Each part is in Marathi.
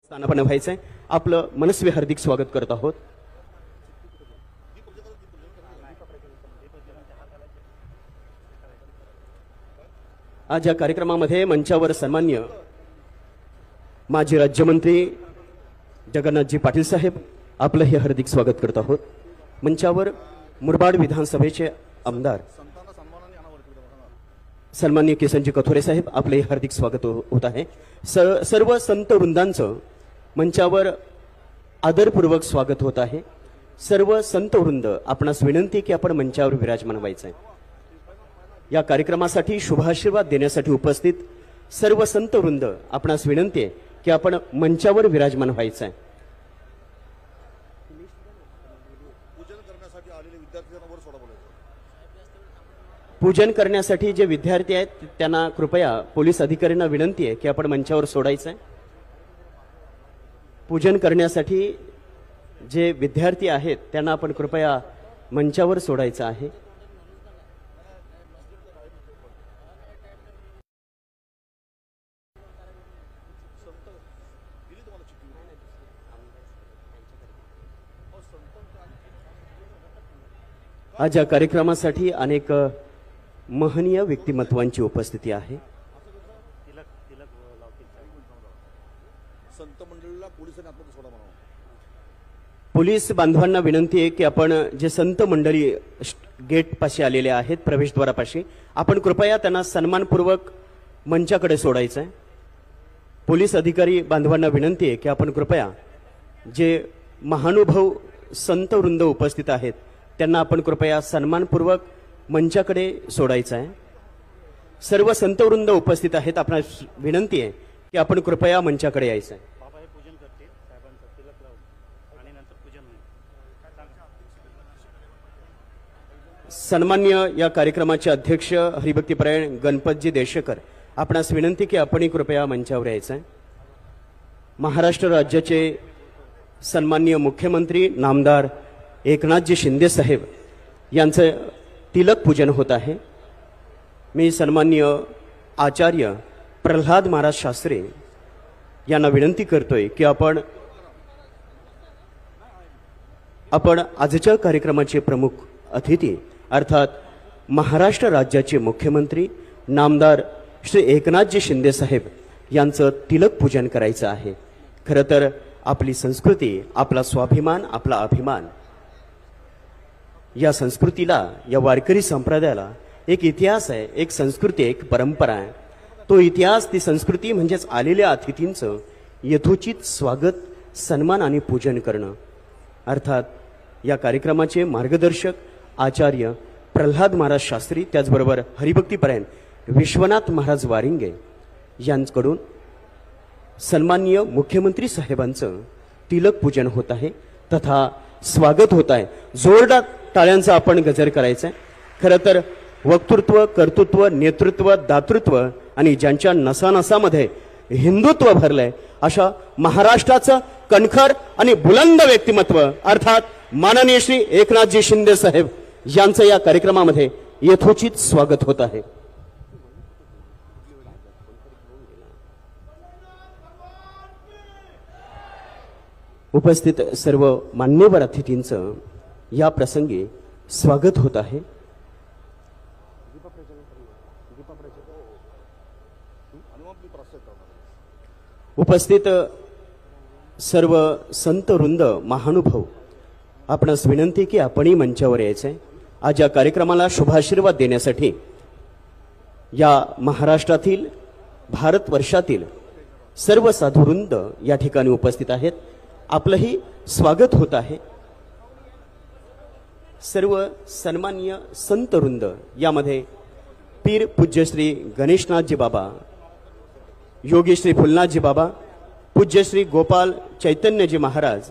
स्थानापन्न व्हायचंय। आपलं मनस्वी हार्दिक स्वागत करत आहोत। आज या कार्यक्रमामध्ये मंचावर सन्मान्य माजी राज्यमंत्री जगन्नाथजी पाटील साहेब आपलं हे हार्दिक स्वागत करत आहोत। मंचावर मुरबाड विधानसभेचे आमदार सन्मान्य किसनजी कथोरे साहेब आपले हार्दिक स्वागत होत आहे। सर्व संत वृंदांचं मंचावर आदरपूर्वक स्वागत होत आहे। सर्व संत वृंद आपणास विनंती की आपण मंचावर विराजमान व्हायचं आहे। या कार्यक्रमासाठी शुभाशीर्वाद देण्यासाठी उपस्थित सर्व संत वृंद आपणास विनंती आहे की आपण मंचावर विराजमान व्हायचं आहे। पूजन करण्यासाठी जे विद्यार्थी आहेत त्यांना कृपया पोलीस अधिकाऱ्यांना विनंती आहे की आपण मंचावर सोडायचं आहे। पूजन करण्यासाठी जे विद्यार्थी आहेत त्यांना आपण कृपया मंचावर सोडायचं आहे। आज या कार्यक्रमासाठी अनेक महनीय व्यक्तिमत्वांची उपस्थिती आहे। पोलीस बांधवांना विनंती आहे की आपण जे संत मंडळी गेट पाशी आलेले आहेत प्रवेशद्वारापाशी आपण कृपया त्यांना सन्मानपूर्वक मंचाकडे सोडायचं आहे। पोलीस अधिकारी बांधवांना विनंती आहे की आपण कृपया जे महानुभाव संत वृंद उपस्थित आहेत त्यांना आपण कृपया सन्मानपूर्वक मंचाकडे सोडायचं आहे। सर्व संत वृंद उपस्थित आहेत आपणास विनंती आहे की आपण कृपया मंचाकडे यायचं आहे। सन्मान्य या कार्यक्रमाचे अध्यक्ष हरिभक्तीपरायण गणपतजी देशकर आपणास विनंती की आपण कृपया मंचावर यायचं आहे। महाराष्ट्र राज्याचे सन्मान्य मुख्यमंत्री नामदार एकनाथजी शिंदे साहेब यांचं तिलक पूजन होत आहे। मी सन्मान्य आचार्य प्रल्हाद महाराज शास्त्री यांना विनंती करतोय की आपण आजच्या कार्यक्रमाचे प्रमुख अतिथी अर्थात महाराष्ट्र राज्याचे मुख्यमंत्री नामदार श्री एकनाथजी शिंदे साहेब यांचं तिलक पूजन करायचं आहे। खरं तर आपली संस्कृती आपला स्वाभिमान आपला अभिमान या संस्कृतीला या वारकरी संप्रदायाला एक इतिहास आहे, एक संस्कृती, एक परंपरा आहे। तो इतिहास ती संस्कृती म्हणजेच आलेल्या अतिथींचं यथोचित स्वागत सन्मान आणि पूजन करणं। अर्थात या कार्यक्रमाचे मार्गदर्शक आचार्य प्रल्हाद महाराज शास्त्री त्याचबरोबर हरिभक्तीपरायण विश्वनाथ महाराज वारिंगे यांच्याकडून सन्माननीय मुख्यमंत्री साहेबांचं तिलक पूजन होत आहे तथा स्वागत होत आहे। जोरदार टाळ्यांचा आपण गजर करायचा आहे। खरं तर वक्तृत्व कर्तृत्व नेतृत्व दातृत्व आणि ज्यांच्या नसानसामध्ये हिंदुत्व भरलंय अशा महाराष्ट्राचं कणखर आणि बुलंद व्यक्तिमत्व अर्थात माननीय श्री एकनाथजी शिंदे साहेब यांचं या कार्यक्रमामध्ये यथोचित स्वागत होत आहे। उपस्थित सर्व मान्यवर अतिथींचं या प्रसंगी स्वागत होत आहे। उपस्थित सर्व संत वृंद महानुभाव आपणास विनंती की आपणही मंचावर यायचं आहे। आज या कार्यक्रमाला शुभाशीर्वाद देण्यासाठी या महाराष्ट्रातील भारतवर्षातील सर्व साधुवृंद या ठिकाणी उपस्थित आहेत। आपलंही स्वागत होत आहे। सर्व सन्माननीय संत वृंद यामध्ये पीर पूज्य श्री गणेशनाथजी बाबा, योगी श्री फुलनाथजी बाबा, पूज्य श्री गोपाल चैतन्यजी महाराज,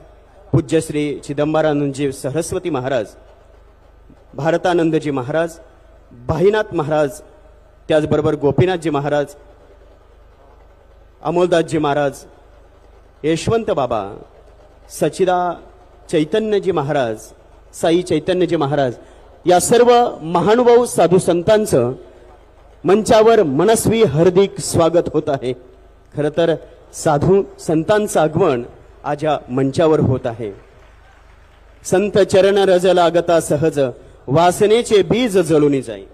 पूज्य श्री चिदंबरानंदजी सरस्वती महाराज, भारतानंदजी महाराज, भाईनाथ महाराज, त्याचबरोबर गोपीनाथजी महाराज, अमोलदासजी महाराज, यशवंत बाबा, सचिदा चैतन्यजी महाराज, साई चैतन्यजी महाराज या सर्व महानुभाव साधू संतांचं मंचावर मनस्वी हार्दिक स्वागत होत आहे। खरं तर साधू संतांचं आगमन आज या मंचावर होत आहे। संत चरण रज लागता सहज वासनेचे बीज जळून जाई,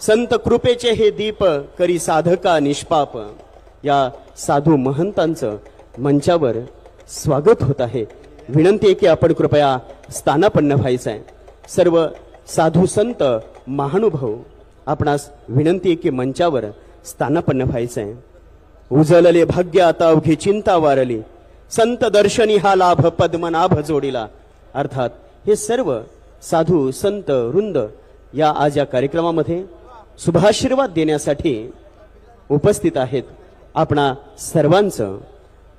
संत कृपेचे हे दीप करी साधका निष्पाप। या साधू महंतांचं मंचावर स्वागत होत आहे। विनंती आहे की आपण कृपया स्थानापन्न व्हायचं आहे। सर्व साधू संत महानुभाव आपणास विनंती आहे की मंचावर स्थानापन्न व्हायचं आहे। उजळले भाग्य आता अवघी चिंता वारली, संत दर्शनी हा लाभ पद्मनाभ जोडीला। अर्थात हे सर्व साधू संत वृंद या आज या कार्यक्रमामध्ये शुभाशीर्वाद देण्यासाठी उपस्थित आहेत। आपणा सर्वांचं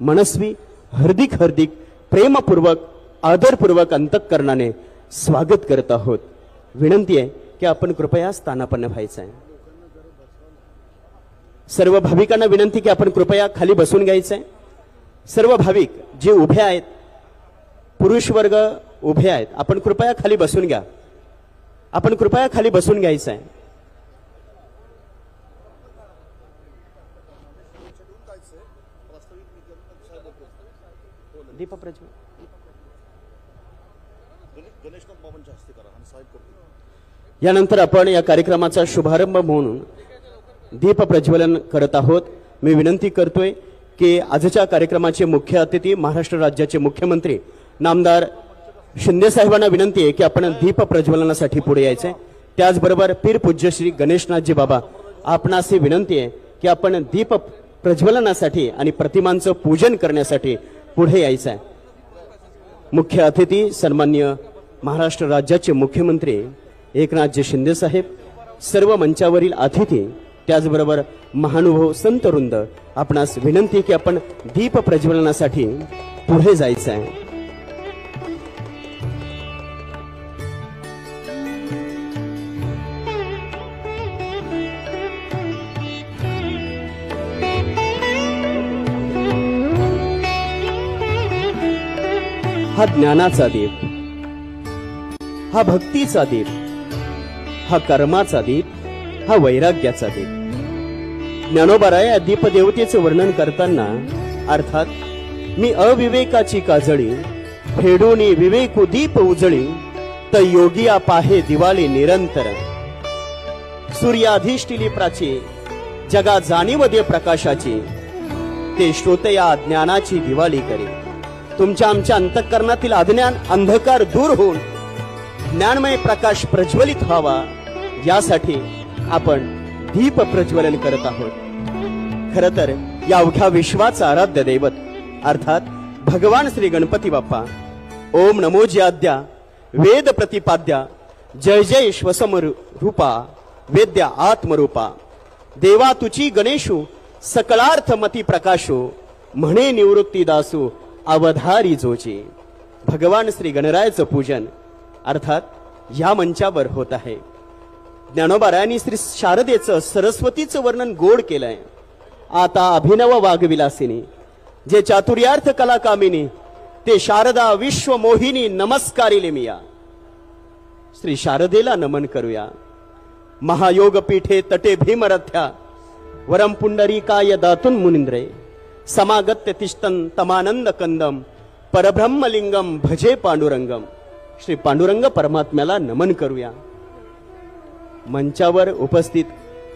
मनस्वी हार्दिक हार्दिक प्रेमपूर्वक आदरपूर्वक अंतःकरणाने स्वागत करत आहोत। विनंती आहे की आपण कृपया स्थानापन्न व्हायचं आहे। सर्व भाविकांना विनंती की आपण कृपया खाली बसून घ्यायचं आहे। सर्व भाविक जे उभे आहेत, पुरुष वर्ग उभे आहेत, आपण कृपया खाली बसून घ्या। आपण कृपया खाली बसून घ्यायचं आहे। दीप प्रज्वलन यानंतर आपण या कार्यक्रमाचा शुभारंभ म्हणून दीप प्रज्वलन करत आहोत। मी विनंती करतोय की आजच्या कार्यक्रमाचे मुख्य अतिथी महाराष्ट्र राज्याचे मुख्यमंत्री नामदार शिंदे साहेबांना विनंती आहे की आपण दीप प्रज्वलनासाठी पुढे यायचे। त्याचबरोबर पीर पूज्य श्री गणेशनाथजी बाबा आपणास विनंती आहे की आपण दीप प्रज्वलनासाठी आणि प्रतिमांचं पूजन करण्यासाठी पुढे यायचं आहे। मुख्य अतिथी सन्माननीय महाराष्ट्र राज्याचे मुख्यमंत्री एकनाथजी शिंदे साहेब, सर्व मंचावरील अतिथी, त्याचबरोबर महानुभाव संत वृंद आपणास विनंती की आपण दीप प्रज्वलनासाठी पुढे जायचं आहे। हा ज्ञानाचा दीप, हा भक्तीचा दीप, हा कर्माचा दीप, हा वैराग्याचा दीप। ज्ञानोबाराय या दीपदेवतेचे वर्णन करताना अर्थात मी अविवेकाची काजळी फेडूनी विवेकू दीप उजळी, तर योगिया पाहे दिवाळी निरंतर। सूर्याधिष्ठिली प्राची जगा जाणीव दे प्रकाशाची, ते श्रोतया ज्ञानाची दिवाळी करे। तुमच्या आमच्या अंतःकरणातील अज्ञान अंधकार दूर होऊन ज्ञानमय प्रकाश प्रज्वलित व्हावा यासाठी आपण दीप प्रज्वलन करत आहोत। खरं तर या अवघ्या विश्वाचा आराध्य दैवत अर्थात भगवान श्री गणपती बाप्पा ओम नमो ज्याद्या वेद प्रतिपाद्या जय जय श्वसम रूपा वेद्या आत्मरूपा, देवा तुची गणेशू सकलार्थ मती प्रकाशो, म्हणे निवृत्ती दासू अवधारी जोची। भगवान श्री गणरायाचं पूजन अर्थात या मंचावर होत आहे। ज्ञानोबारायांनी श्री शारदेचं सरस्वतीचं वर्णन गोड केलंय। आता अभिनव वागविलासिनी जे चातुर्यार्थ कला कामिनी, ते शारदा विश्व मोहिनी नमस्कारिले मिया। श्री शारदेला नमन करूया। महायोग पीठे तटे भीमरथ्या वरम पुंडरीकाय दातुन मुनिंद्रे, समागत्य तिष्ठन तमानंद कंदम परब्रह्मलिंगम भजे पांडुरंगम। श्री पांडुरंग परमात्म्याला नमन करूया। मंचावर उपस्थित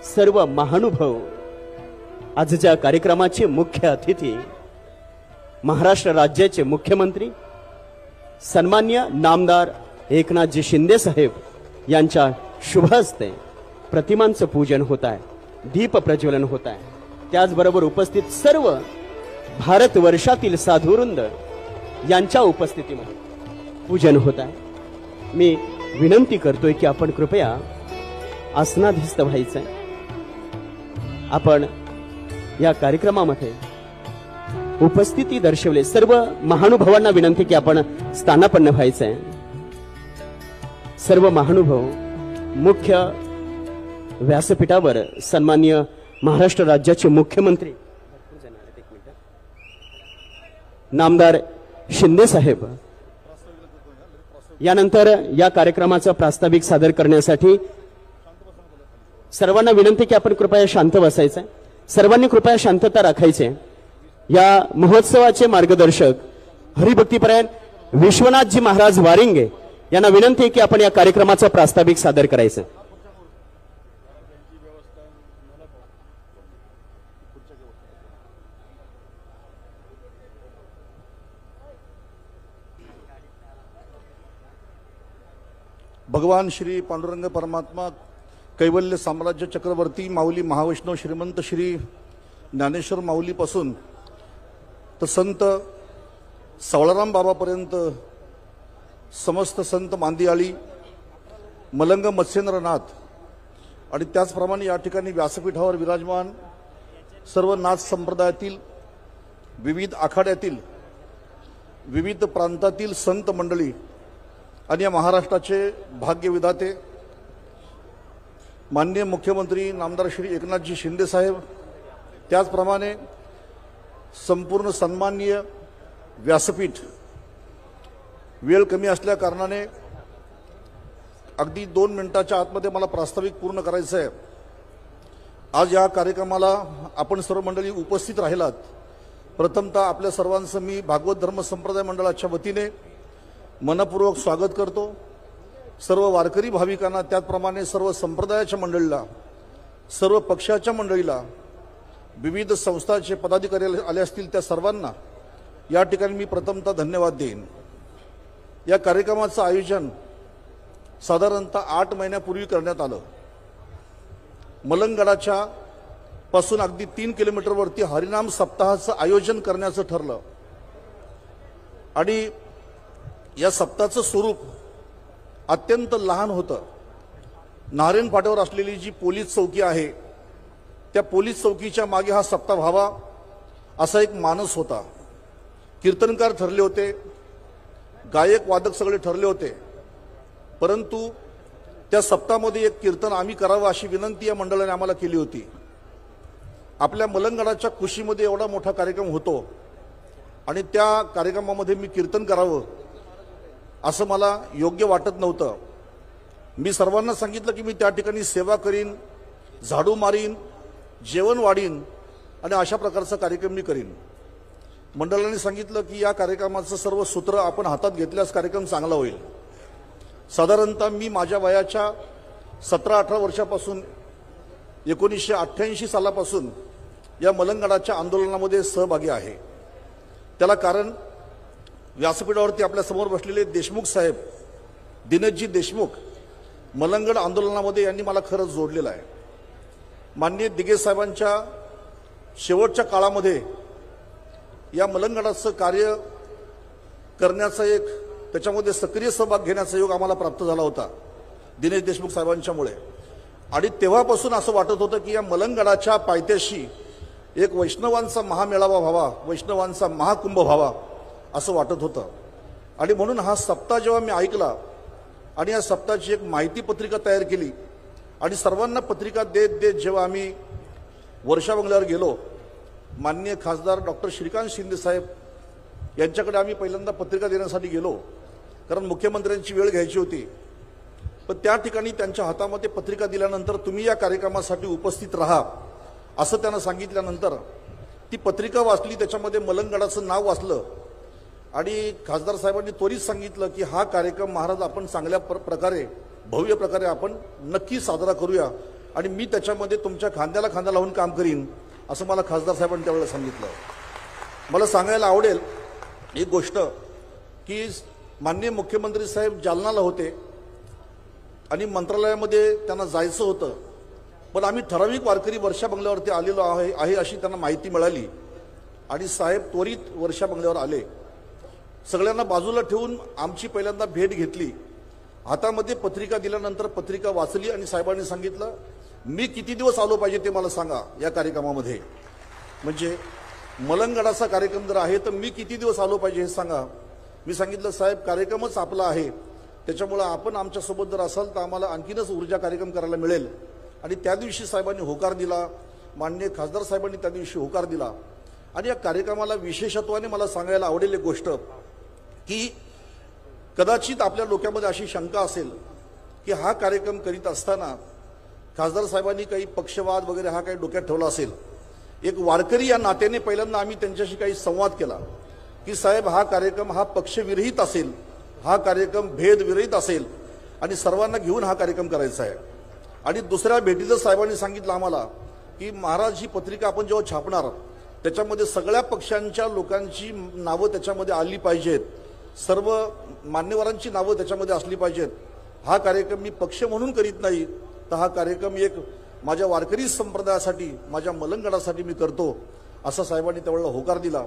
सर्व महानुभाव, आजच्या कार्यक्रमाचे मुख्य अतिथी महाराष्ट्र राज्याचे मुख्यमंत्री सन्मान्य नामदार एकनाथजी शिंदे साहेब यांच्या शुभ हस्ते प्रतिमांचं पूजन होत आहे, दीप प्रज्वलन होत आहे। त्याचबरोबर उपस्थित सर्व भारत वर्षातील साधुवृंद यांच्या उपस्थितीमध्ये पूजन होत आहे। मी विनंती करतोय की आपण कृपया आसनाधीस्थ व्हायचं आहे। आपण या कार्यक्रमामध्ये उपस्थिती दर्शवले सर्व महानुभावांना विनंती की आपण स्थानापन्न व्हायचं आहे। सर्व महानुभाव मुख्य व्यासपीठावर सन्माननीय महाराष्ट्र राज्याचे मुख्यमंत्री नामदार शिंदे साहेब यानंतर या कार्यक्रमाचा प्रास्ताविक सादर करण्यासाठी सर्वांना विनंती की आपण कृपया शांत बसायचं आहे। सर्वांनी कृपया शांतता राखायची आहे। या महोत्सवाचे मार्गदर्शक हरिभक्तीपरायण विश्वनाथजी महाराज वारिंगे यांना विनंती आहे की आपण या कार्यक्रमाचा प्रास्ताविक सादर करायचं. भगवान श्री पांडुरंग परमात्मा कैवल्य साम्राज्य चक्रवर्ती माऊली महावैष्णव श्रीमंत श्री ज्ञानेश्वर माऊलीपासून तर संत सावळाराम बाबापर्यंत समस्त संत मांदियाळी मलंग मत्स्येंद्रनाथ आणि त्याचप्रमाणे या ठिकाणी व्यासपीठावर विराजमान सर्व नाथ संप्रदायातील विविध आखाड्यातील विविध प्रांतातील संत मंडळी आणि या महाराष्ट्राचे भाग्यविधाते माननीय मुख्यमंत्री नामदार श्री एकनाथजी शिंदे साहेब, त्याचप्रमाणे संपूर्ण सन्माननीय व्यासपीठ, वेळ कमी असल्या कारणाने अगदी 2 मिनिटाच्या आतमध्ये मला प्रास्ताविक पूर्ण करायचं आहे. आज या कार्यक्रमाला आपण सर्व मंडळी उपस्थित राहिलात. प्रथमतः आपल्या सर्वांचं मी भागवत धर्म संप्रदाय मंडळाच्या वतीने मनपूर्वक स्वागत करतो. सर्व वारकरी भाविकांना, त्याचप्रमाणे सर्व संप्रदायाच्या मंडळीला, सर्व पक्षाच्या मंडळीला, विविध संस्थांचे पदाधिकारी आले असतील त्या सर्वांना या ठिकाणी मी प्रथमतः धन्यवाद देईन. या कार्यक्रमाचं आयोजन साधारणतः 8 महिन्यापूर्वी करण्यात आलं. मलंगगडाच्या पासून अगदी 3 किलोमीटरवरती हरिनाम सप्ताहाचं आयोजन करण्याचं ठरलं आणि या सप्ताहाचं स्वरूप अत्यंत लहान होतं. नारायण फाट्यावर असलेली जी पोलीस चौकी आहे त्या पोलीस चौकीच्या मागे हा सप्ताह व्हावा असा एक मानस होता. कीर्तनकार ठरले होते, गायक वादक सगळे ठरले होते, परंतु त्या सप्ताहामध्ये एक कीर्तन आम्ही करावं अशी विनंती या मंडळाने आम्हाला केली होती. आपल्या मलंगगडाच्या कुशीमध्ये एवढा मोठा कार्यक्रम होतो आणि त्या कार्यक्रमामध्ये मी कीर्तन करावं असं मला योग्य वाटत नव्हतं. मी सर्वांना सांगितलं की मी त्या ठिकाणी सेवा करीन, झाडू मारीन, जेवण वाढीन आणि अशा प्रकारचा कार्यक्रम मी करीन. मंडळाने सांगितलं की या कार्यक्रमाचं सर्व सूत्र आपण हातात घेतल्यास कार्यक्रम चांगला होईल. साधारणतः मी माझ्या वयाच्या 17-18 वर्षापासून 1988 सालापासून या मलंगगडाच्या आंदोलनामध्ये सहभागी आहे. त्याला कारण व्यासपीठावरती आपल्या समोर बसलेले देशमुख साहेब, दिनेशजी देशमुख, मलंगगड आंदोलनामध्ये यांनी मला खरंच जोडलेलं आहे. माननीय दिगे साहेबांच्या शेवटच्या काळामध्ये या मलंगगडाचं कार्य करण्याचा एक, त्याच्यामध्ये सक्रिय सहभाग घेण्याचा योग आम्हाला प्राप्त झाला होता दिनेश देशमुख साहेबांच्यामुळे. आणि तेव्हापासून असं वाटत होतं की या मलंगगडाच्या पायथ्याशी एक वैष्णवांचा महामेळावा व्हावा, वैष्णवांचा महाकुंभ व्हावा असं वाटत होतं. आणि म्हणून हा सप्ताह जेव्हा मी ऐकला आणि या सप्ताहाची एक माहिती पत्रिका तयार केली आणि सर्वांना पत्रिका देत देत जेव्हा आम्ही वर्षा बंगल्यावर गेलो, माननीय खासदार डॉक्टर श्रीकांत शिंदे साहेब यांच्याकडे आम्ही पहिल्यांदा पत्रिका देण्यासाठी गेलो, कारण मुख्यमंत्र्यांची वेळ घ्यायची होती. पण त्या ठिकाणी त्यांच्या हातामध्ये पत्रिका दिल्यानंतर तुम्ही या कार्यक्रमासाठी उपस्थित राहा असं त्यांना सांगितल्यानंतर ती पत्रिका वाचली, त्याच्यामध्ये मलंगगडाचं नाव वाचलं आणि खासदार साहेबांनी त्वरित सांगितलं की हा कार्यक्रम महाराज आपण चांगल्या प्रकारे, भव्य प्रकारे आपण नक्की साजरा करूया आणि मी त्याच्यामध्ये तुमच्या खांद्याला खांदा लावून काम करीन असं मला खासदार साहेबांनी त्यावेळेला सांगितलं. मला सांगायला आवडेल एक गोष्ट की माननीय मुख्यमंत्री साहेब जालनाला होते आणि मंत्रालयामध्ये त्यांना जायचं होतं, पण आम्ही ठराविक वारकरी वर्षा बंगल्यावरती आलेलो आहे अशी त्यांना माहिती मिळाली आणि साहेब त्वरित वर्षा बंगल्यावर आले. सगळ्यांना बाजूला ठेवून आमची पहिल्यांदा भेट घेतली. हातामध्ये पत्रिका दिल्यानंतर पत्रिका वाचली आणि साहेबांनी सांगितलं मी किती दिवस आलो पाहिजे ते मला सांगा या कार्यक्रमामध्ये. म्हणजे मलंगगडाचा कार्यक्रम जर आहे तर मी किती दिवस आलो पाहिजे हे सांगा. मी सांगितलं साहेब कार्यक्रमच आपला आहे, त्याच्यामुळे आपण आमच्यासोबत जर असाल तर आम्हाला आणखीनच ऊर्जा कार्यक्रम करायला मिळेल. आणि त्या दिवशी साहेबांनी होकार दिला, माननीय खासदार साहेबांनी त्या दिवशी होकार दिला. आणि या कार्यक्रमाला विशेषत्वाने मला सांगायला आवडेल एक गोष्ट की कदाचित आपल्या डोक्यामध्ये अशी शंका असेल की हा कार्यक्रम करीत असताना खासदार साहेबांनी काही पक्षवाद वगैरे हा काही डोक्यात ठेवला असेल. एक वारकरी या नात्याने पहिल्यांदा आम्ही त्यांच्याशी काही संवाद केला की साहेब हा कार्यक्रम हा पक्षविरहित असेल, हा कार्यक्रम भेदविरहित असेल आणि सर्वांना घेऊन हा कार्यक्रम करायचा आहे. आणि दुसऱ्या भेटीतच साहेबांनी सांगितलं आम्हाला की महाराज ही पत्रिका आपण जेव्हा छापणार त्याच्यामध्ये सगळ्या पक्षांच्या लोकांची नावं त्याच्यामध्ये आली पाहिजेत, सर्व मान्यवरांची नावं त्याच्यामध्ये असली पाहिजेत. हा कार्यक्रम मी पक्ष म्हणून करीत नाही, तर हा कार्यक्रम एक माझ्या वारकरी संप्रदायासाठी, माझ्या मलंगडासाठी मी करतो, असं साहेबांनी त्यावेळेला होकार दिला.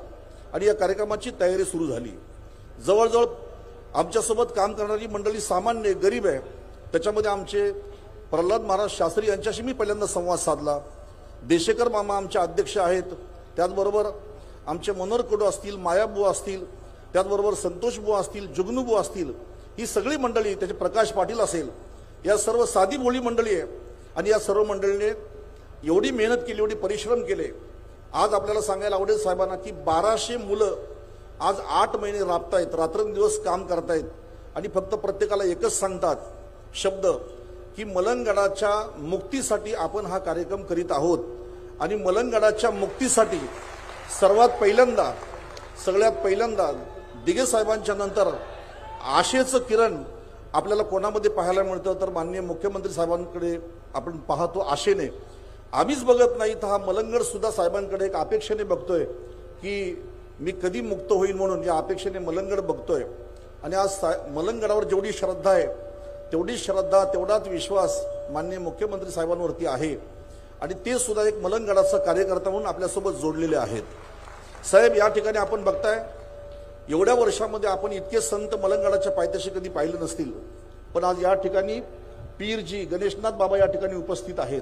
आणि या कार्यक्रमाची तयारी सुरू झाली. जवळजवळ आमच्यासोबत काम करणारी मंडळी सामान्य गरीब आहे. त्याच्यामध्ये आमचे प्रल्हाद महाराज शास्त्री यांच्याशी मी पहिल्यांदा संवाद साधला. देशेकर मामा आमचे अध्यक्ष आहेत, त्याचबरोबर आमचे मनोहर कडू असतील, मायाबुवा असतील, त्याचबरोबर संतोषबुवा असतील, जुगनूबुवा असतील, ही सगळी मंडळी, त्याचे प्रकाश पाटील असेल, या सर्व साधी भोळी मंडळी आहे. आणि या सर्व मंडळीने एवढी मेहनत केली, एवढी परिश्रम केले. आज आपल्याला सांगायला आवडेल साहेबांना की 1200 मुलं आज 8 महिने राबतायत, रात्रंदिवस काम करतायत आणि फक्त प्रत्येकाला एकच सांगतात शब्द की मलंगडाच्या मुक्तीसाठी आपण हा कार्यक्रम करीत आहोत. आणि मलंगडाच्या मुक्तीसाठी सगळ्यात पहिल्यांदा दिघे साहेबांच्या नंतर आशेचं किरण आपल्याला कोणामध्ये पाहायला मिळतं तर माननीय मुख्यमंत्री साहेबांकडे आपण पाहतो आशेने. आम्हीच बघत नाही तर हा मलंगड सुद्धा साहेबांकडे एक अपेक्षेने बघतोय की मी कधी मुक्त होईल म्हणून, या अपेक्षेने मलंगड बघतोय. आणि आज मलंगडावर जेवढी श्रद्धा आहे तेवढी श्रद्धा, तेवढाच विश्वास माननीय मुख्यमंत्री साहेबांवरती आहे. आणि ते सुद्धा एक मलंगडाचा कार्यकर्ता म्हणून आपल्यासोबत जोडलेले आहेत. साहेब, या ठिकाणी आपण बघताय एवढ्या वर्षामध्ये आपण इतके संत मलंगडाच्या पायथ्याशी कधी पाहिले नसतील, पण आज या ठिकाणी पीरजी गणेशनाथ बाबा या ठिकाणी उपस्थित आहेत,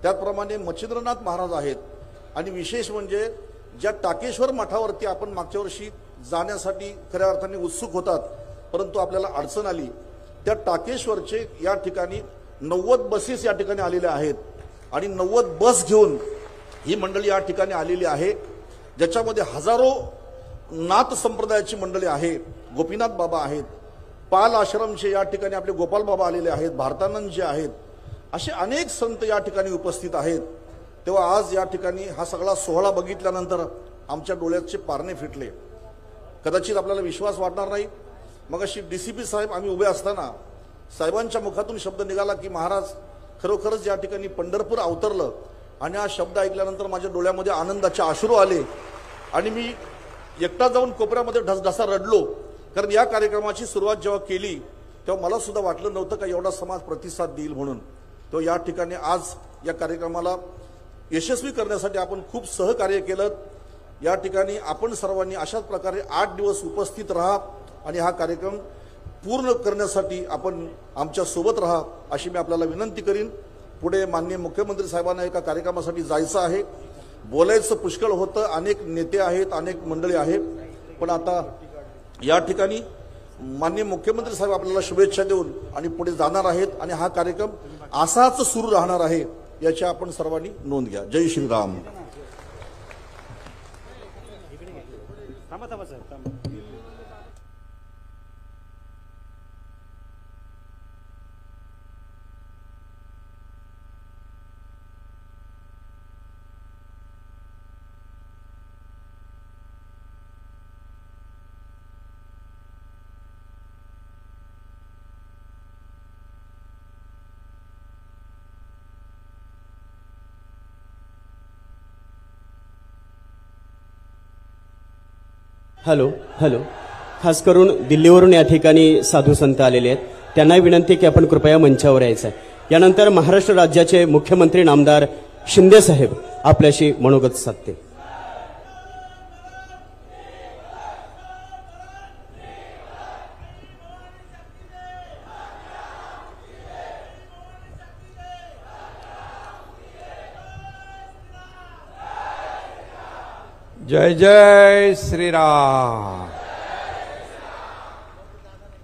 त्याचप्रमाणे मच्छिंद्रनाथ महाराज आहेत. आणि विशेष म्हणजे ज्या टाकेश्वर मठावरती आपण मागच्या वर्षी जाण्यासाठी खऱ्या अर्थाने उत्सुक होतात, परंतु आपल्याला अडचण आली, त्या टाकेश्वरचे या ठिकाणी 90 बसेस या ठिकाणी आलेल्या आहेत. आणि 90 बस घेऊन ही मंडळी या ठिकाणी आलेली आहे, ज्याच्यामध्ये हजारो नाथ संप्रदायाची मंडळी आहे. गोपीनाथ बाबा आहेत, पाल आश्रमचे या ठिकाणी आपले गोपाल बाबा आलेले आहेत, भारतानंद जे आहेत, असे अनेक संत या ठिकाणी उपस्थित आहेत. तेव्हा आज या ठिकाणी हा सगळा सोहळा बघितल्यानंतर आमच्या डोळ्याचे पारणे फिटले. कदाचित आपल्याला विश्वास वाटणार नाही, मग अशी डीसीपी साहेब आम्ही उभे असताना साहेबांच्या मुखातून शब्द निघाला की महाराज खरोखरच या ठिकाणी पंढरपूर अवतरलं. आणि हा शब्द ऐकल्यानंतर माझ्या डोळ्यामध्ये आनंदाचे अश्रू आले आणि मी एकटा जाऊन कोपऱ्यामध्ये ढसढसा रडलो. कारण या कार्यक्रमाची सुरुवात जेव्हा केली तेव्हा मला सुद्धा वाटलं नव्हतं का एवढा समाज प्रतिसाद देईल म्हणून. तो या ठिकाणी आज या कार्यक्रमाला यशस्वी करण्यासाठी आपण खूप सहकार्य केलं. या ठिकाणी आपण सर्वांनी अशाच प्रकारे 8 दिवस उपस्थित राहा आणि हा कार्यक्रम पूर्ण करण्यासाठी आपण आमच्या सोबत राहा अशी मी आपल्याला विनंती करीन. पुढे माननीय मुख्यमंत्री साहेबांना एका कार्यक्रमासाठी जायचं आहे, बोलायचं पुष्कळ होतं, अनेक नेते आहेत, अनेक मंडळी आहेत, पण आता या ठिकाणी माननीय मुख्यमंत्री साहेब आपल्याला शुभेच्छा देऊन आणि पुढे जाणार आहेत आणि हा कार्यक्रम असाच सुरू राहणार आहे याची आपण सर्वांनी नोंद घ्या. जय श्रीराम. हॅलो हॅलो खास करून दिल्लीवरून या ठिकाणी साधू संत आलेले आहेत, त्यांना विनंती की आपण कृपया मंचावर यायचं आहे. यानंतर महाराष्ट्र राज्याचे मुख्यमंत्री नामदार शिंदे साहेब आपल्याशी मनोगत साधते. जय जय श्रीराम.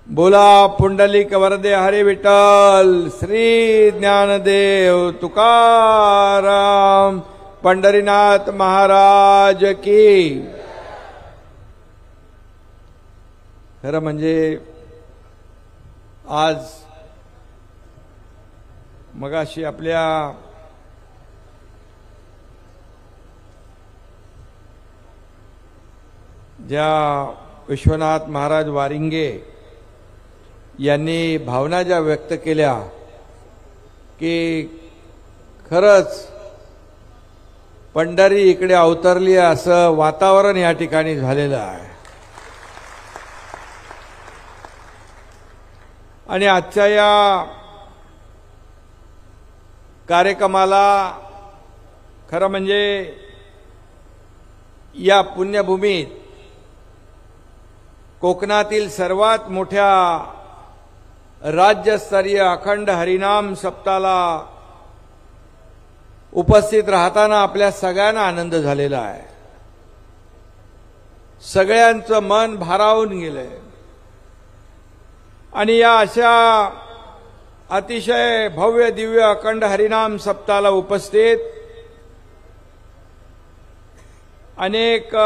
बोला पुंडलिक वरदे हरी विठ्ठल श्री ज्ञानदेव तुकाराम पंढरीनाथ महाराज की. खरं म्हणजे आज मगाशी आपल्या ज्या विश्वनाथ महाराज वारिंगे यांनी भावना ज्या व्यक्त केल्या की खरंच पंढरी इकडे अवतरली असं वातावरण या ठिकाणी झालेलं आहे. आणि आजच्या या कार्यक्रमाला खरं म्हणजे या पुण्यभूमीत कोकणातील सर्वात मोठ्या राज्यस्तरीय अखंड हरिनाम सप्ताहाला उपस्थित राहताना आपल्या सगळ्यांना आनंद झालेला आहे. सगळ्यांचं मन भारावून गेलंय. आणि या अशा अतिशय भव्य दिव्य अखंड हरिनाम सप्ताहाला उपस्थित अनेक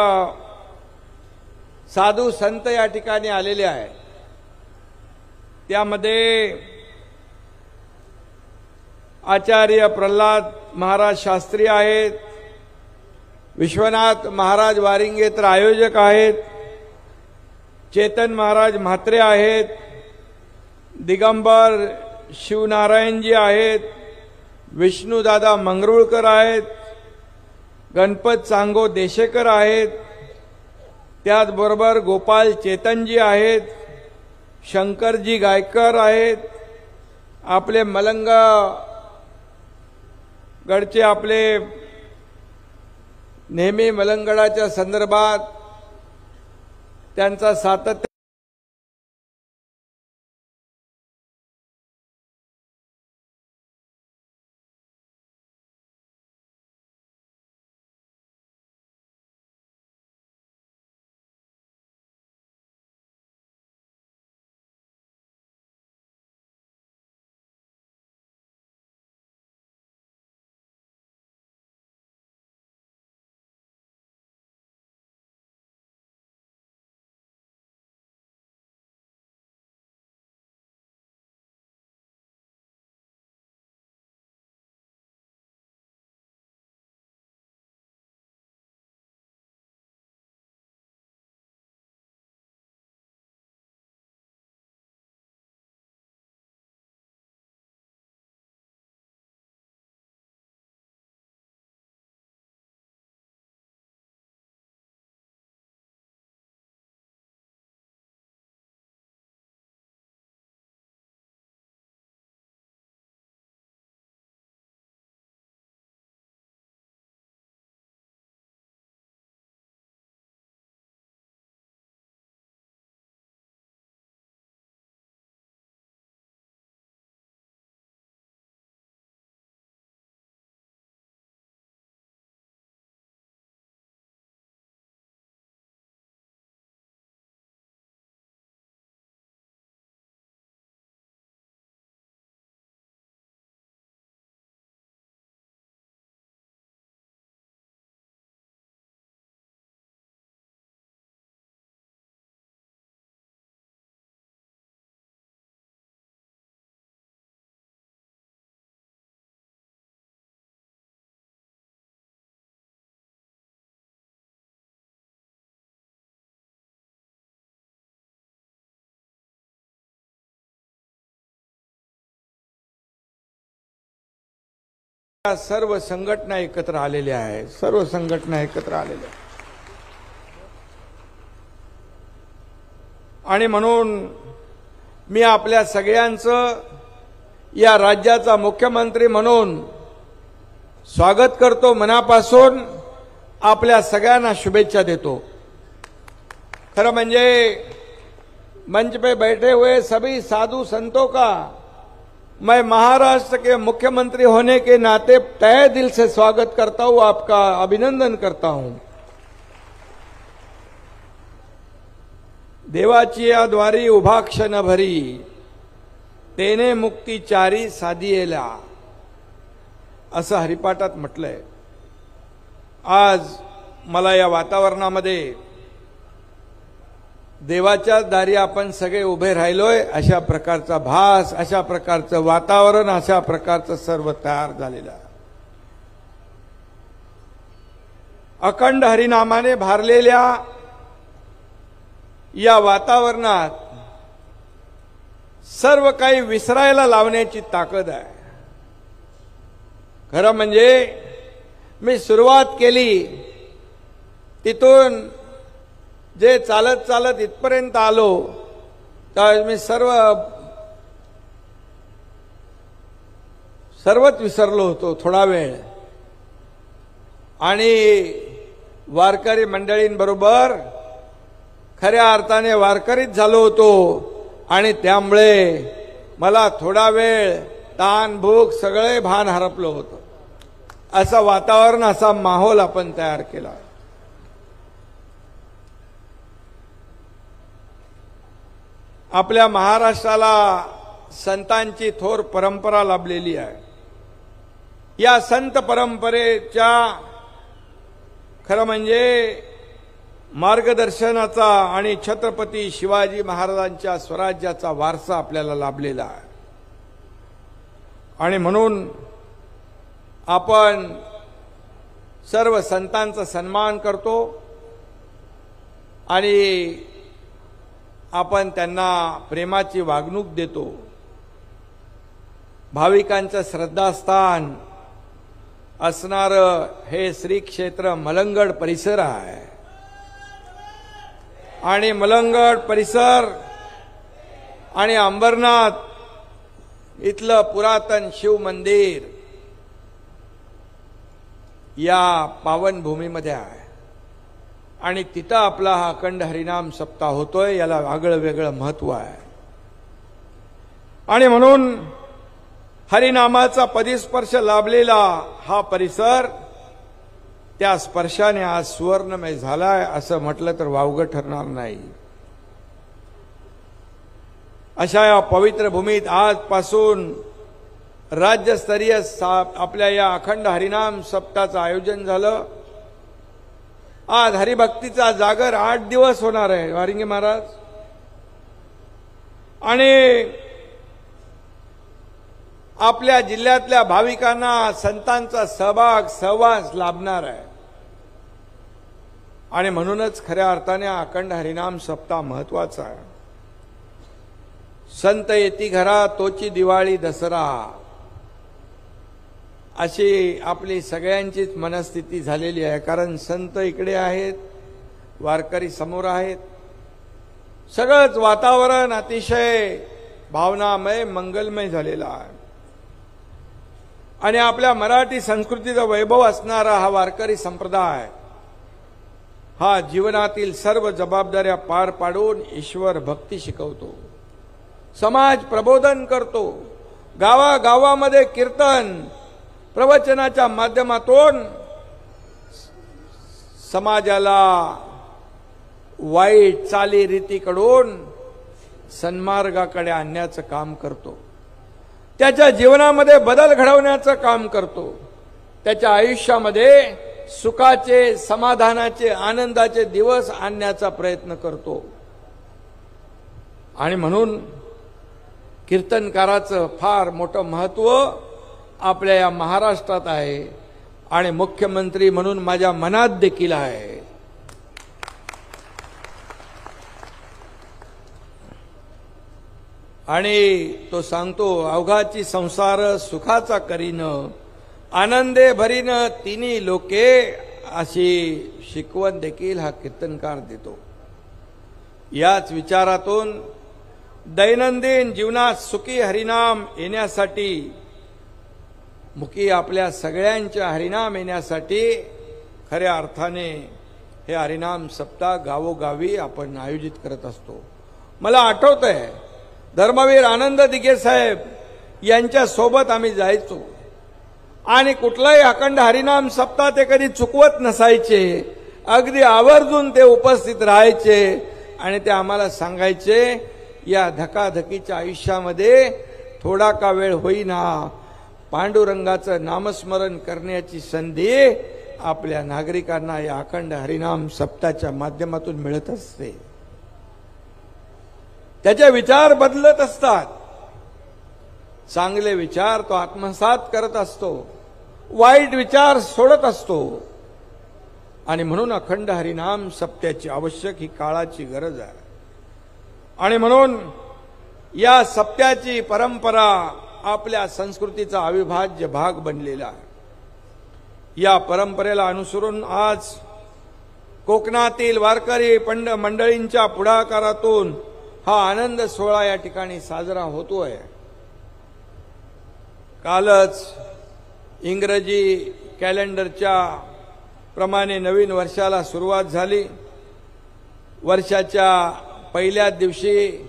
साधू संत या ठिकाणी आलेले आहेत. त्यामध्ये आचार्य प्रल्हाद महाराज शास्त्री आहेत, विश्वनाथ महाराज वारिंगे तर आयोजक आहेत, चेतन महाराज म्हात्रे आहेत, दिगंबर शिवनारायणजी आहेत, विष्णुदादा मंगरुळकर आहेत, गणपत सांगो देशेकर आहेत, त्याचबरोबर गोपाल चेतनजी आहेत, शंकरजी गायकर आहेत, आपले मलंग गडचे आपले नेहमी मलंगडाच्या संदर्भात त्यांचा सातत्य सर्व संघटना एकत्र आलेल्या आहेत. सर्व संघटना एकत्र आलेल्या आणि म्हणून मी आपल्या सगळ्यांचं या राज्याचा मुख्यमंत्री म्हणून स्वागत करतो. मनापासून आपल्या सगळ्यांना शुभेच्छा देतो. खरं म्हणजे मंच पे बैठे हुए सभी साधु संतों का मैं महाराष्ट्र के मुख्यमंत्री होने के नाते तहे दिल से स्वागत करता हूं, आपका अभिनंदन करता हूं. देवाची या द्वारी उभा क्षण भरी तेने मुक्ती चारी साधियेला असं हरिपाठात म्हटलंय. आज मला या वातावरणामध्ये देवाच्या दारी आपण सगळे उभे राहिलोय अशा प्रकारचा भास, अशा प्रकारचं वातावरण, अशा प्रकारचं सर्व तयार झालेलं आहे. अखंड हरिनामाने भारलेल्या या वातावरणात सर्व काही विसरायला लावण्याची ताकद आहे. खरं म्हणजे मी सुरुवात केली तिथून जे चालत चालत इथपर्यंत आलो त्यावेळेस मी सर्वच विसरलो होतो थोडा वेळ, आणि वारकरी मंडळींबरोबर खऱ्या अर्थाने वारकरीच झालो होतो, आणि त्यामुळे मला थोडा वेळ ताण भूक सगळे भान हरपलं होतं. असं वातावरण, असा माहोल आपण तयार केला. आपल्या महाराष्ट्राला संतांची थोर परंपरा लाभलेली आहे. या संत परंपरेच्या खरं म्हणजे मार्गदर्शनाचा आणि छत्रपती शिवाजी महाराजांच्या स्वराज्याचा वारसा आपल्याला लाभलेला आहे. आणि म्हणून आपण सर्व संतांचा सन्मान करतो आणि आपण त्यांना प्रेमाची वागणूक देतो. भाविकांचं श्रद्धास्थान असणारं हे श्री क्षेत्र मलंगड परिसर आहे, आणि मलंगड परिसर आणि अंबरनाथ इथलं पुरातन शिव मंदिर या पावनभूमीमध्ये आहे, आणि तिथं आपला हा अखंड हरिनाम सप्ताह होतोय. याला आगळं वेगळं महत्व आहे. आणि म्हणून हरिनामाचा पदस्पर्श लाभलेला हा परिसर त्या स्पर्शाने आज सुवर्णमय झालाय असं म्हटलं तर वावगं ठरणार नाही. अशा या पवित्र भूमीत आजपासून राज्यस्तरीय आपल्या या अखंड हरिनाम सप्ताहाचं आयोजन झालं. आज हरिभक्तीचा जागर 8 दिवस होणार आहे वारिंगे महाराज, आणि आपल्या जिल्ह्यातल्या भाविकांना संतांचा सहवास लाभणार आहे. आणि म्हणूनच खऱ्या अर्थाने अखंड हरिनाम सप्ताह महत्वाचा आहे. संत येती घरा तोची दिवाळी दसरा अशी आपली सगळ्यांचीच मनस्थिती झालेली आहे. कारण संत इकडे आहेत, वारकरी समोर आहेत, सगळंच वातावरण अतिशय भावनामय मंगलमय झालेलं आहे. आणि आपल्या मराठी संस्कृतीचा वैभव असणारा हा वारकरी संप्रदाय हा जीवनातील सर्व जबाबदाऱ्या पार पाडून ईश्वर भक्ती शिकवतो, समाज प्रबोधन करतो. गावागावामध्ये कीर्तन प्रवचनाच्या माध्यमातून समाजाला वाईट चालीरीतीकडून सन्मार्गाकडे आणण्याचं काम करतो. त्याच्या जीवनामध्ये बदल घडवण्याचं काम करतो. त्याच्या आयुष्यामध्ये सुखाचे, समाधानाचे, आनंदाचे दिवस आणण्याचा प्रयत्न करतो. आणि म्हणून कीर्तनकाराचं फार मोठं महत्व आपल्या या महाराष्ट्रात आहे, आणि मुख्यमंत्री म्हणून माझ्या मनात देखील आहे. आणि तो सांगतो, अवघाची संसार सुखाचा करीन, आनंदे भरीन तिन्ही लोके, अशी शिकवण देखील हा कीर्तनकार देतो. याच विचारातून दैनंदिन जीवनात सुखी हरिनाम येण्यासाठी, मुखी आपल्या सगळ्यांच्या हरिनाम येण्यासाठी खऱ्या अर्थाने हे हरिनाम सप्ताह गावोगावी आपण आयोजित करत असतो. मला आठवतंय धर्मवीर आनंद दिघे साहेब यांच्या सोबत आम्ही जायचो, आणि कुठलाही अखंड हरिनाम सप्ताह ते कधी चुकवत नसायचे. अगदी आवर्जून ते उपस्थित राहायचे, आणि ते आम्हाला सांगायचे, या धकाधकीच्या आयुष्यामध्ये थोडा का वेळ होईना पांडुरंगाचं नामस्मरण करण्याची संधी आपल्या नागरिकांना या अखंड हरिनाम सप्ताहाच्या माध्यमातून मिळत असते. त्याचे विचार बदलत असतात. चांगले विचार तो आत्मसात करत असतो, वाईट विचार सोडत असतो. आणि म्हणून अखंड हरिनाम सप्त्याची आवश्यक ही काळाची गरज आहे. आणि म्हणून या सप्त्याची परंपरा आपल्या संस्कृतीचा अविभाज्य भाग बनलेला आहे। या परंपरेला अनुसरून आज कोकणातील वारकरी मंडळींच्या पुढाकारातून हा आनंद सोहळा या ठिकाणी साजरा होतोय। कालच इंग्रजी कॅलेंडरच्या प्रमाणे नवीन वर्षाला सुरुवात झाली। वर्षाच्या पहिल्या दिवशी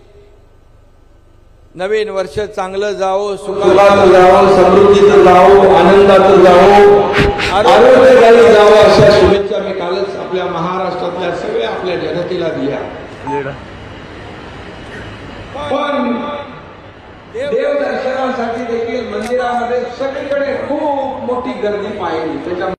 नवीन वर्ष चांगलं जावो, सुखाचं जावो, समृद्धीचं जावो, आनंदाचं जावो, आरोग्यदायी जावो अशा शुभेच्छा मी कालच आपल्या महाराष्ट्रातल्या सगळ्या आपल्या जनतेला दिल्या। पण देवदर्शनासाठी देखील मंदिरामध्ये सगळीकडे खूप मोठी गर्दी पाहिली। त्याच्या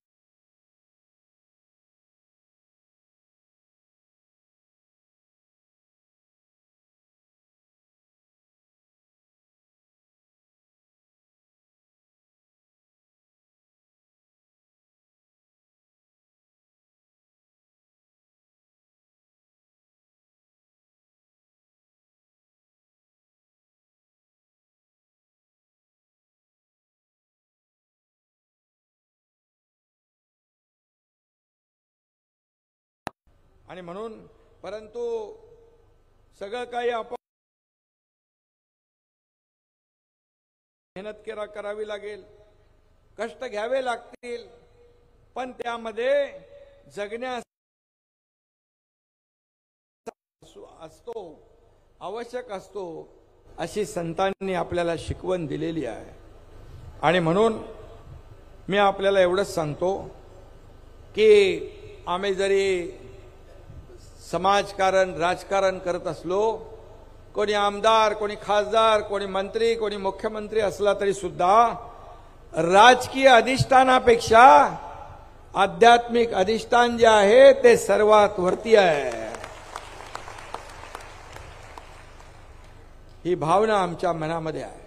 आणि म्हणून परंतु सगळं काही आपण मेहनत करावी लागेल, कष्ट घ्यावे लागतील, पण त्यामध्ये जगण्यास असतो, आवश्यक असतो अशी संतांनी आपल्याला शिकवण दिलेली आहे। आणि म्हणून मी आपल्याला एवढंच सांगतो की आम्ही जरी समाजकारण राजकारण करत असलो, कोणी आमदार, कोणी खासदार, कोणी मंत्री, कोणी मुख्यमंत्री असला तरी सुद्धा राजकीय अधिष्ठानापेक्षा आध्यात्मिक अधिष्ठान जे आहे ते सर्वात वरती आहे। ही भावना आमच्या मनामध्ये आहे।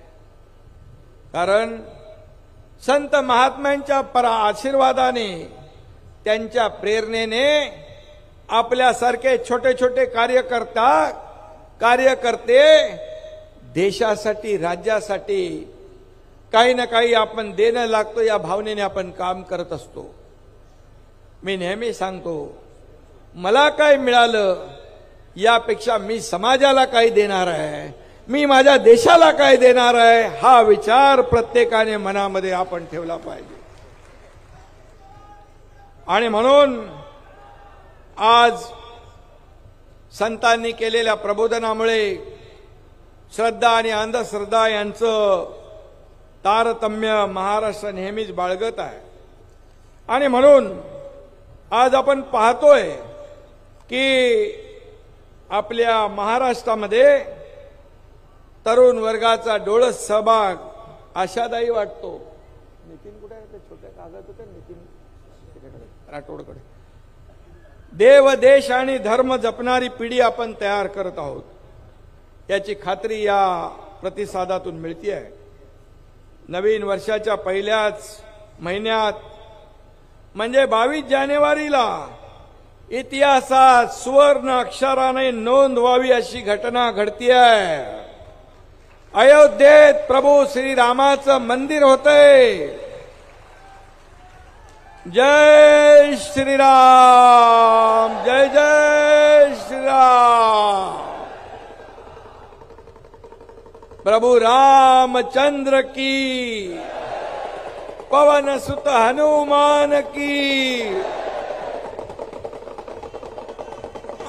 कारण संत महात्म्यांच्या आशीर्वादाने, त्यांच्या प्रेरणेने आपल्यासारखे छोटे छोटे कार्यकर्ते देशासाठी, राज्यासाठी काही ना काही आपण देणं लागतो या भावनेने आपण काम करत असतो। मी नेहमी सांगतो, मला काय मिळालं यापेक्षा मी समाजाला काय देणार आहे, मी माझ्या देशाला काय देणार आहे, हा विचार प्रत्येकाने मनामध्ये आपण ठेवला पाहिजे। आणि म्हणून आज संतांनी केलेल्या प्रबोधनामुळे श्रद्धा आणि अंधश्रद्धा यांचं तारतम्य महाराष्ट्र नेहमीच बाळगत आहे। आणि म्हणून आज आपण पाहतोय की आपल्या महाराष्ट्रामध्ये तरुण वर्गाचा डोळस सहभाग आशादायी वाटतो। नितीन कुठे आहे? ते छोट्या कागद होते, नितीन राठोडकडे। देव, देश आणि धर्म जपणारी पिढी आपण तयार करत आहोत याची खात्री या प्रतिसादातून मिळते आहे। नवीन वर्षाच्या पहिल्याच महिन्यात म्हणजे 22 जानेवारीला इतिहासात सुवर्ण अक्षराने नोंद व्हावी अशी घटना घडती आहे। अयोध्येत प्रभू श्रीरामाचं मंदिर होतंय। जय श्रीराम, जय जय श्रीराम। प्रभु रामचंद्र की, पवन सुत हनुमान की।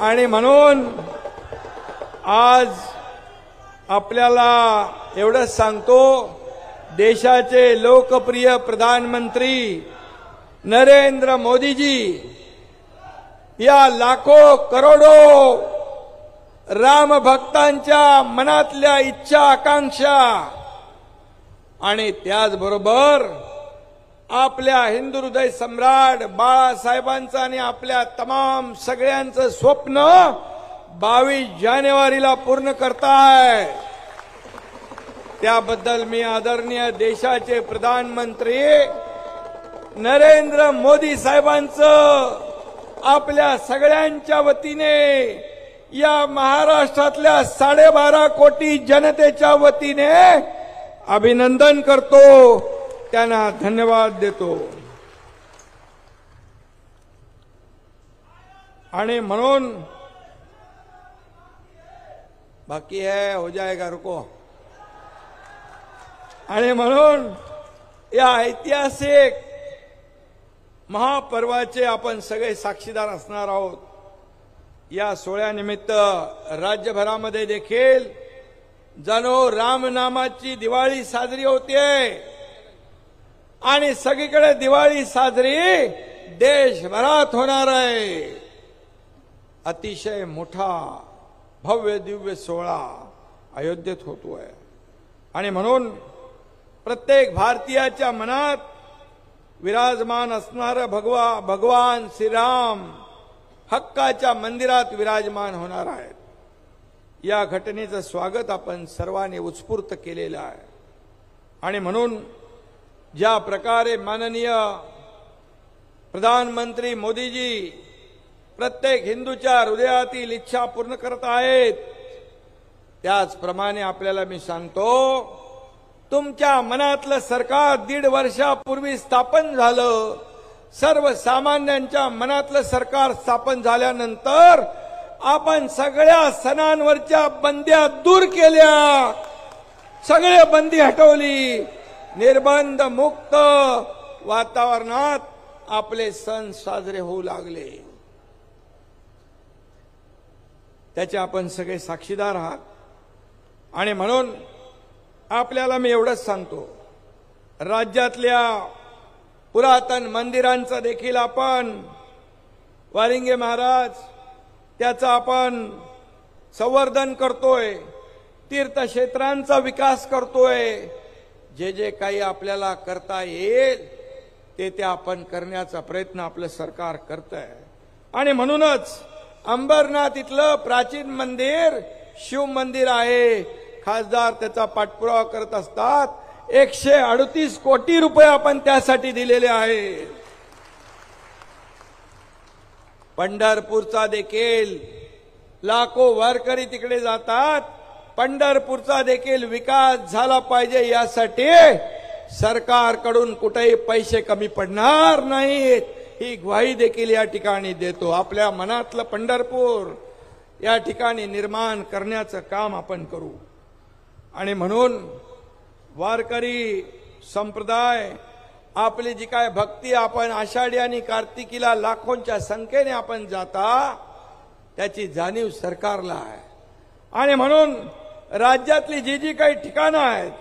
आणि म्हणून आज आपल्याला एवढंच सांगतो, देशाचे लोकप्रिय प्रधानमंत्री नरेंद्र मोदीजी या लाखो करोडो राम भक्तांच्या मनातल्या इच्छा, आकांक्षा आणि त्याचबरोबर आपल्या हिंदू हृदय सम्राट बाळासाहेबांचं आणि आपल्या तमाम सगळ्यांचं स्वप्न 22 जानेवारीला पूर्ण करताय। त्याबद्दल मी आदरणीय देशाचे प्रधानमंत्री नरेंद्र मोदी साहेबांचं आपल्या सगळ्यांच्या वतीने या महाराष्ट्रातल्या 12.5 कोटी जनतेच्या वतीने अभिनंदन करतो, त्यांना धन्यवाद देतो. आणि म्हणून बाकी है हो जाएगा रुको. आणि म्हणून या ऐतिहासिक महापर्वाचे आपण सगळे साक्षीदार असणार आहोत. या सोहळ्यानिमित्त राज्यभरामध्ये देखील जणू रामनामाची दिवाळी साजरी होतीये आणि सगळीकडे दिवाळी साजरी देशभरात होणार आहे. अतिशय मोठा भव्य दिव्य सोहळा अयोध्येत होतोय. आणि म्हणून प्रत्येक भारतीयाच्या मनात विराजमान असणारे भगवान श्रीराम हक्काच्या मंदिरात विराजमान होणार आहेत. या घटनेचं स्वागत आपण सर्वांनी उत्स्फूर्त केलेलं आहे. आणि म्हणून ज्या प्रकारे माननीय प्रधानमंत्री मोदीजी प्रत्येक हिंदूच्या हृदयातील इच्छा पूर्ण करत आहेत, त्याचप्रमाणे आपल्याला मी सांगतो, तुमच्या मनातलं सरकार 1.5 वर्षापूर्वी स्थापन झालं. सर्वसामान्यांच्या मनातलं सरकार स्थापन झाल्यानंतर आपण सगळ्या सणांवरच्या बंद्या दूर केल्या, सगळे बंदी हटवली. निर्बंध मुक्त वातावरणात आपले सण साजरे होऊ लागले. त्याचे आपण सगळे साक्षीदार आहात. आणि म्हणून आपल्याला मी एवढंच सांगतो, राज्यातल्या पुरातन मंदिरांचं देखील आपण वारिंगे महाराज त्याचं आपण संवर्धन करतोय, तीर्थक्षेत्रांचा विकास करतोय. जे जे काही आपल्याला करता येईल ते आपण करण्याचा प्रयत्न आपलं सरकार करतंय. आणि म्हणूनच अंबरनाथ इथलं प्राचीन मंदिर शिव मंदिर आहे. खासदार त्याचा पाठपुरावा करत असतात. 138 कोटी रुपये आपण त्यासाठी दिलेले आहेत. पंढरपूरचा देखील लाखो वारकरी तिकडे जातात. पंढरपूरचा देखील विकास झाला पाहिजे यासाठी सरकारकडून कुठेही पैसे कमी पडणार नाहीत, ही ग्वाही देखील या ठिकाणी देतो. आपल्या मनातलं पंढरपूर या ठिकाणी निर्माण करण्याचं काम आपण करू. आणि म्हणून वारकरी संप्रदाय आपली जी काय भक्ती आपण आषाढी आणि कार्तिकीला लाखोंच्या संख्येने आपण जाता, त्याची जाणीव सरकारला आहे. आणि म्हणून राज्यातली जी जी काही ठिकाणं आहेत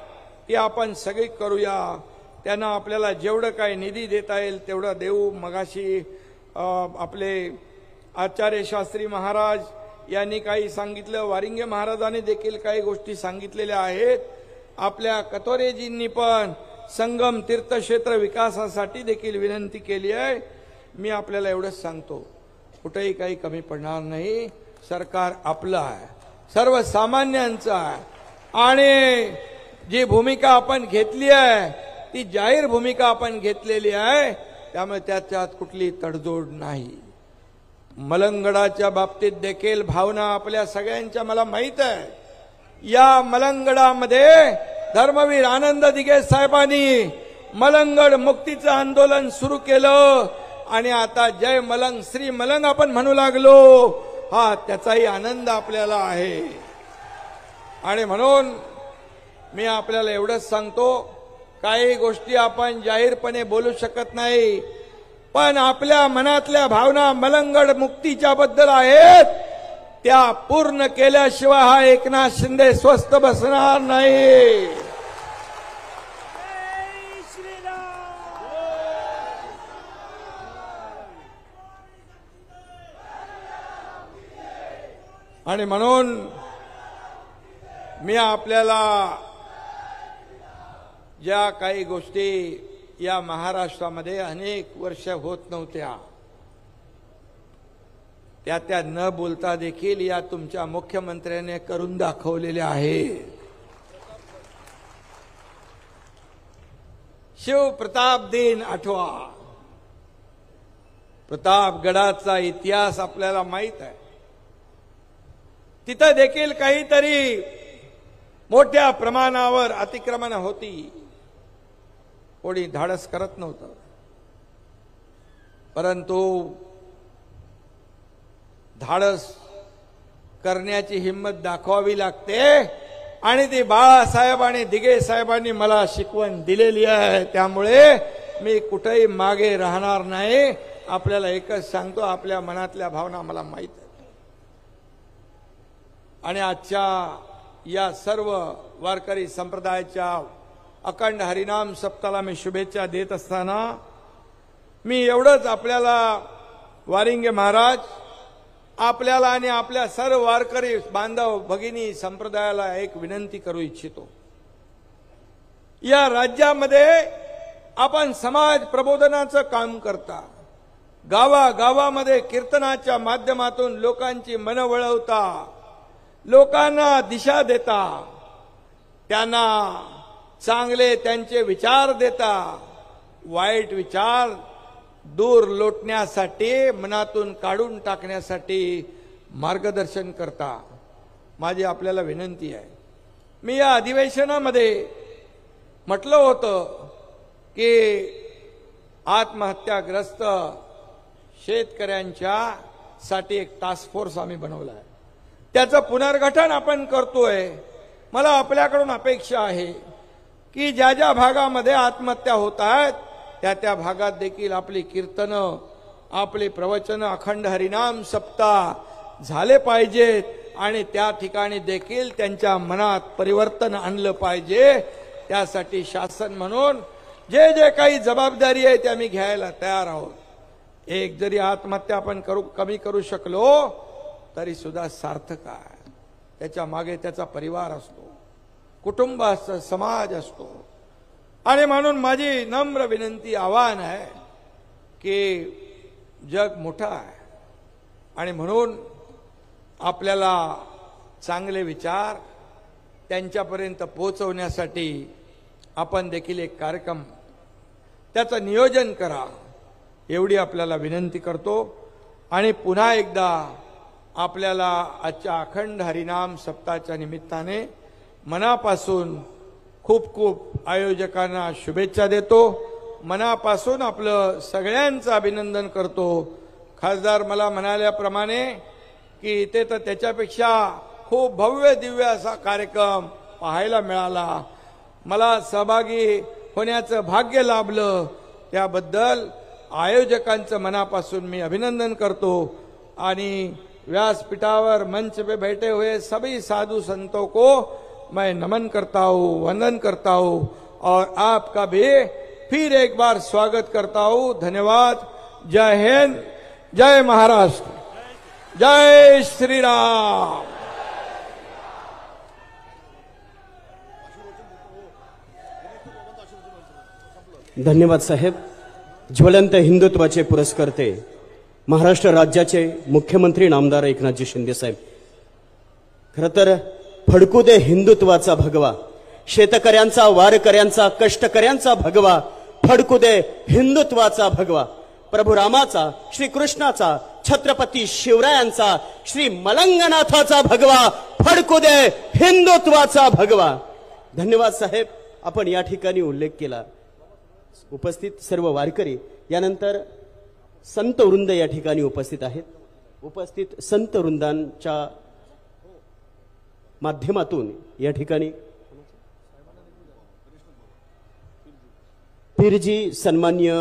ती आपण सगळी करूया. त्यांना आपल्याला जेवढं काही निधी देता येईल तेवढं देऊ. मगाशी आपले आचार्य शास्त्री महाराज यांनी काही सांगितलं, वारिंगे महाराजांनी देखील काही गोष्टी सांगितलेल्या आहेत. आपल्या कथोरेजींनी पण संगम तीर्थक्षेत्र विकासासाठी देखील विनंती केली आहे. मी आपल्याला एवढंच सांगतो, कुठेही काही कमी पडणार नाही. सरकार आपलं आहे, सर्वसामान्यांचं आहे. आणि जी भूमिका आपण घेतली आहे ती जाहीर भूमिका आपण घेतलेली आहे, त्यामुळे त्याच्यात कुठली तडजोड नाही. मलंगडाच्या बाबतीत देखील भावना आपल्या सगळ्यांच्या मला माहित आहे. या मलंगडामध्ये धर्मवीर आनंद दिघे साहेबांनी मलंगड मुक्तीचं आंदोलन सुरू केलं आणि आता जय मलंग श्री मलंग आपण म्हणू लागलो. हा त्याचाही आनंद आपल्याला आहे. आणि म्हणून मी आपल्याला एवढंच सांगतो, काही गोष्टी आपण जाहीरपणे बोलू शकत नाही, पण आपल्या मनातल्या भावना मलंगड मुक्तीच्या बद्दल आहेत, त्या पूर्ण केल्याशिवाय हा एकनाथ शिंदे स्वस्थ बसणार नाही. आणि म्हणून मी आपल्याला ज्या काही गोष्टी या महाराष्ट्रामध्ये अनेक वर्ष होत नव्हत्या त्या न बोलता देखील या तुमच्या मुख्यमंत्र्याने करून दाखवलेल्या आहेत. शिव प्रताप दिन आठवा. प्रतापगडाचा इतिहास आपल्याला माहित आहे. तिथं देखील काहीतरी मोठ्या प्रमाणावर अतिक्रमण होती, कोणी धाडस करत नव्हतं. परंतु धाडस करण्याची हिंमत दाखवावी लागते आणि ती बाळासाहेब आणि दिघे साहेबांनी मला शिकवण दिलेली आहे. त्यामुळे मी कुठेही मागे राहणार नाही. आपल्याला एकच सांगतो, आपल्या मनातल्या भावना मला माहीत आहेत. आणि आजच्या या सर्व वारकरी संप्रदायाच्या अखंड हरिनाम सप्ताहाला मी शुभेच्छा देत असताना मी एवढंच आपल्याला वारिंगे महाराज, आपल्याला आणि आपल्या सर्व वारकरी बांधव भगिनी संप्रदायाला एक विनंती करू इच्छितो. या राज्यामध्ये आपण समाज प्रबोधनाचं काम करता, गावागावामध्ये कीर्तनाच्या माध्यमातून लोकांची मनं वळवता, लोकांना दिशा देता, त्यांना चांगले त्यांचे विचार देता, वाईट विचार दूर लोटण्यासाठी, मनातून काढून टाकण्यासाठी मार्गदर्शन करता. माझी आपल्याला विनंती आहे. मी या अधिवेशनामध्ये म्हटलं होतं की आत्महत्याग्रस्त शेतकऱ्यांच्या साठी एक टास्क फोर्स आम्ही बनवला आहे. त्याचं पुनर्गठन आपण करतोय. मला आपल्याकडून अपेक्षा आहे की ज्या ज्या भागामध्ये आत्महत्या होत आहेत त्या भागात देखील आपली कीर्तनं, आपली प्रवचन, अखंड हरिनाम सप्ताह झाले पाहिजेत आणि त्या ठिकाणी देखील त्यांच्या मनात परिवर्तन आणलं पाहिजे. त्यासाठी शासन म्हणून जे जे काही जबाबदारी आहे ते आम्ही घ्यायला तयार आहोत. एक जरी आत्महत्या आपण कमी करू शकलो तरी सुद्धा सार्थक आहे. त्याच्या मागे त्याचा परिवार असतो, कुटुंब असतं, समाज असतो. आणि म्हणून माझी नम्र विनंती, आवाहन आहे की जग मोठं आहे आणि म्हणून आपल्याला चांगले विचार त्यांच्यापर्यंत पोहोचवण्यासाठी आपण देखील एक कार्यक्रम, त्याचं नियोजन करा, एवढी आपल्याला विनंती करतो. आणि पुन्हा एकदा आपल्याला आजच्या अखंड हरिनाम सप्ताहाच्या निमित्ताने मनापासून खूप खूप आयोजकांना शुभेच्छा देतो. मनापासून आपलं सगळ्यांचं अभिनंदन करतो. खासदार मला म्हणाल्याप्रमाणे की इथे तर त्याच्यापेक्षा खूप भव्य दिव्य असा कार्यक्रम पाहायला मिळाला. मला सहभागी होण्याचं भाग्य लाभलं. त्याबद्दल आयोजकांचं मनापासून मी अभिनंदन करतो. आणि व्यासपीठावर मंच पे बैठे हुए सभी साधु संतों को मैं नमन करता हूँ, वंदन करता हूँ और आपका भी फिर एक बार स्वागत करता हूँ. धन्यवाद. जय हिंद, जय महाराष्ट्र, जय श्री राम. धन्यवाद साहेब. ज्वलंत हिंदुत्वाचे पुरस्कर्ते महाराष्ट्र राज्याचे मुख्यमंत्री नामदार एकनाथजी शिंदे साहेब. खरं तर फडकू दे हिंदुत्वाचा भगवा, शेतकऱ्यांचा, वारकऱ्यांचा, कष्टकऱ्यांचा भगवा, फडकू दे हिंदुत्वाचा भगवा, प्रभू रामाचा, श्री कृष्णाचा, छत्रपती शिवरायांचा, श्री मलंगनाथाचा भगवा, फडकू दे हिंदुत्वाचा भगवा. धन्यवाद साहेब. आपण या ठिकाणी उल्लेख केला. उपस्थित सर्व वारकरी, यानंतर संत वृंद या ठिकाणी उपस्थित आहेत. उपस्थित संत वृंदांच्या माध्यमातून या ठिकाणी पीरजी सन्मान्य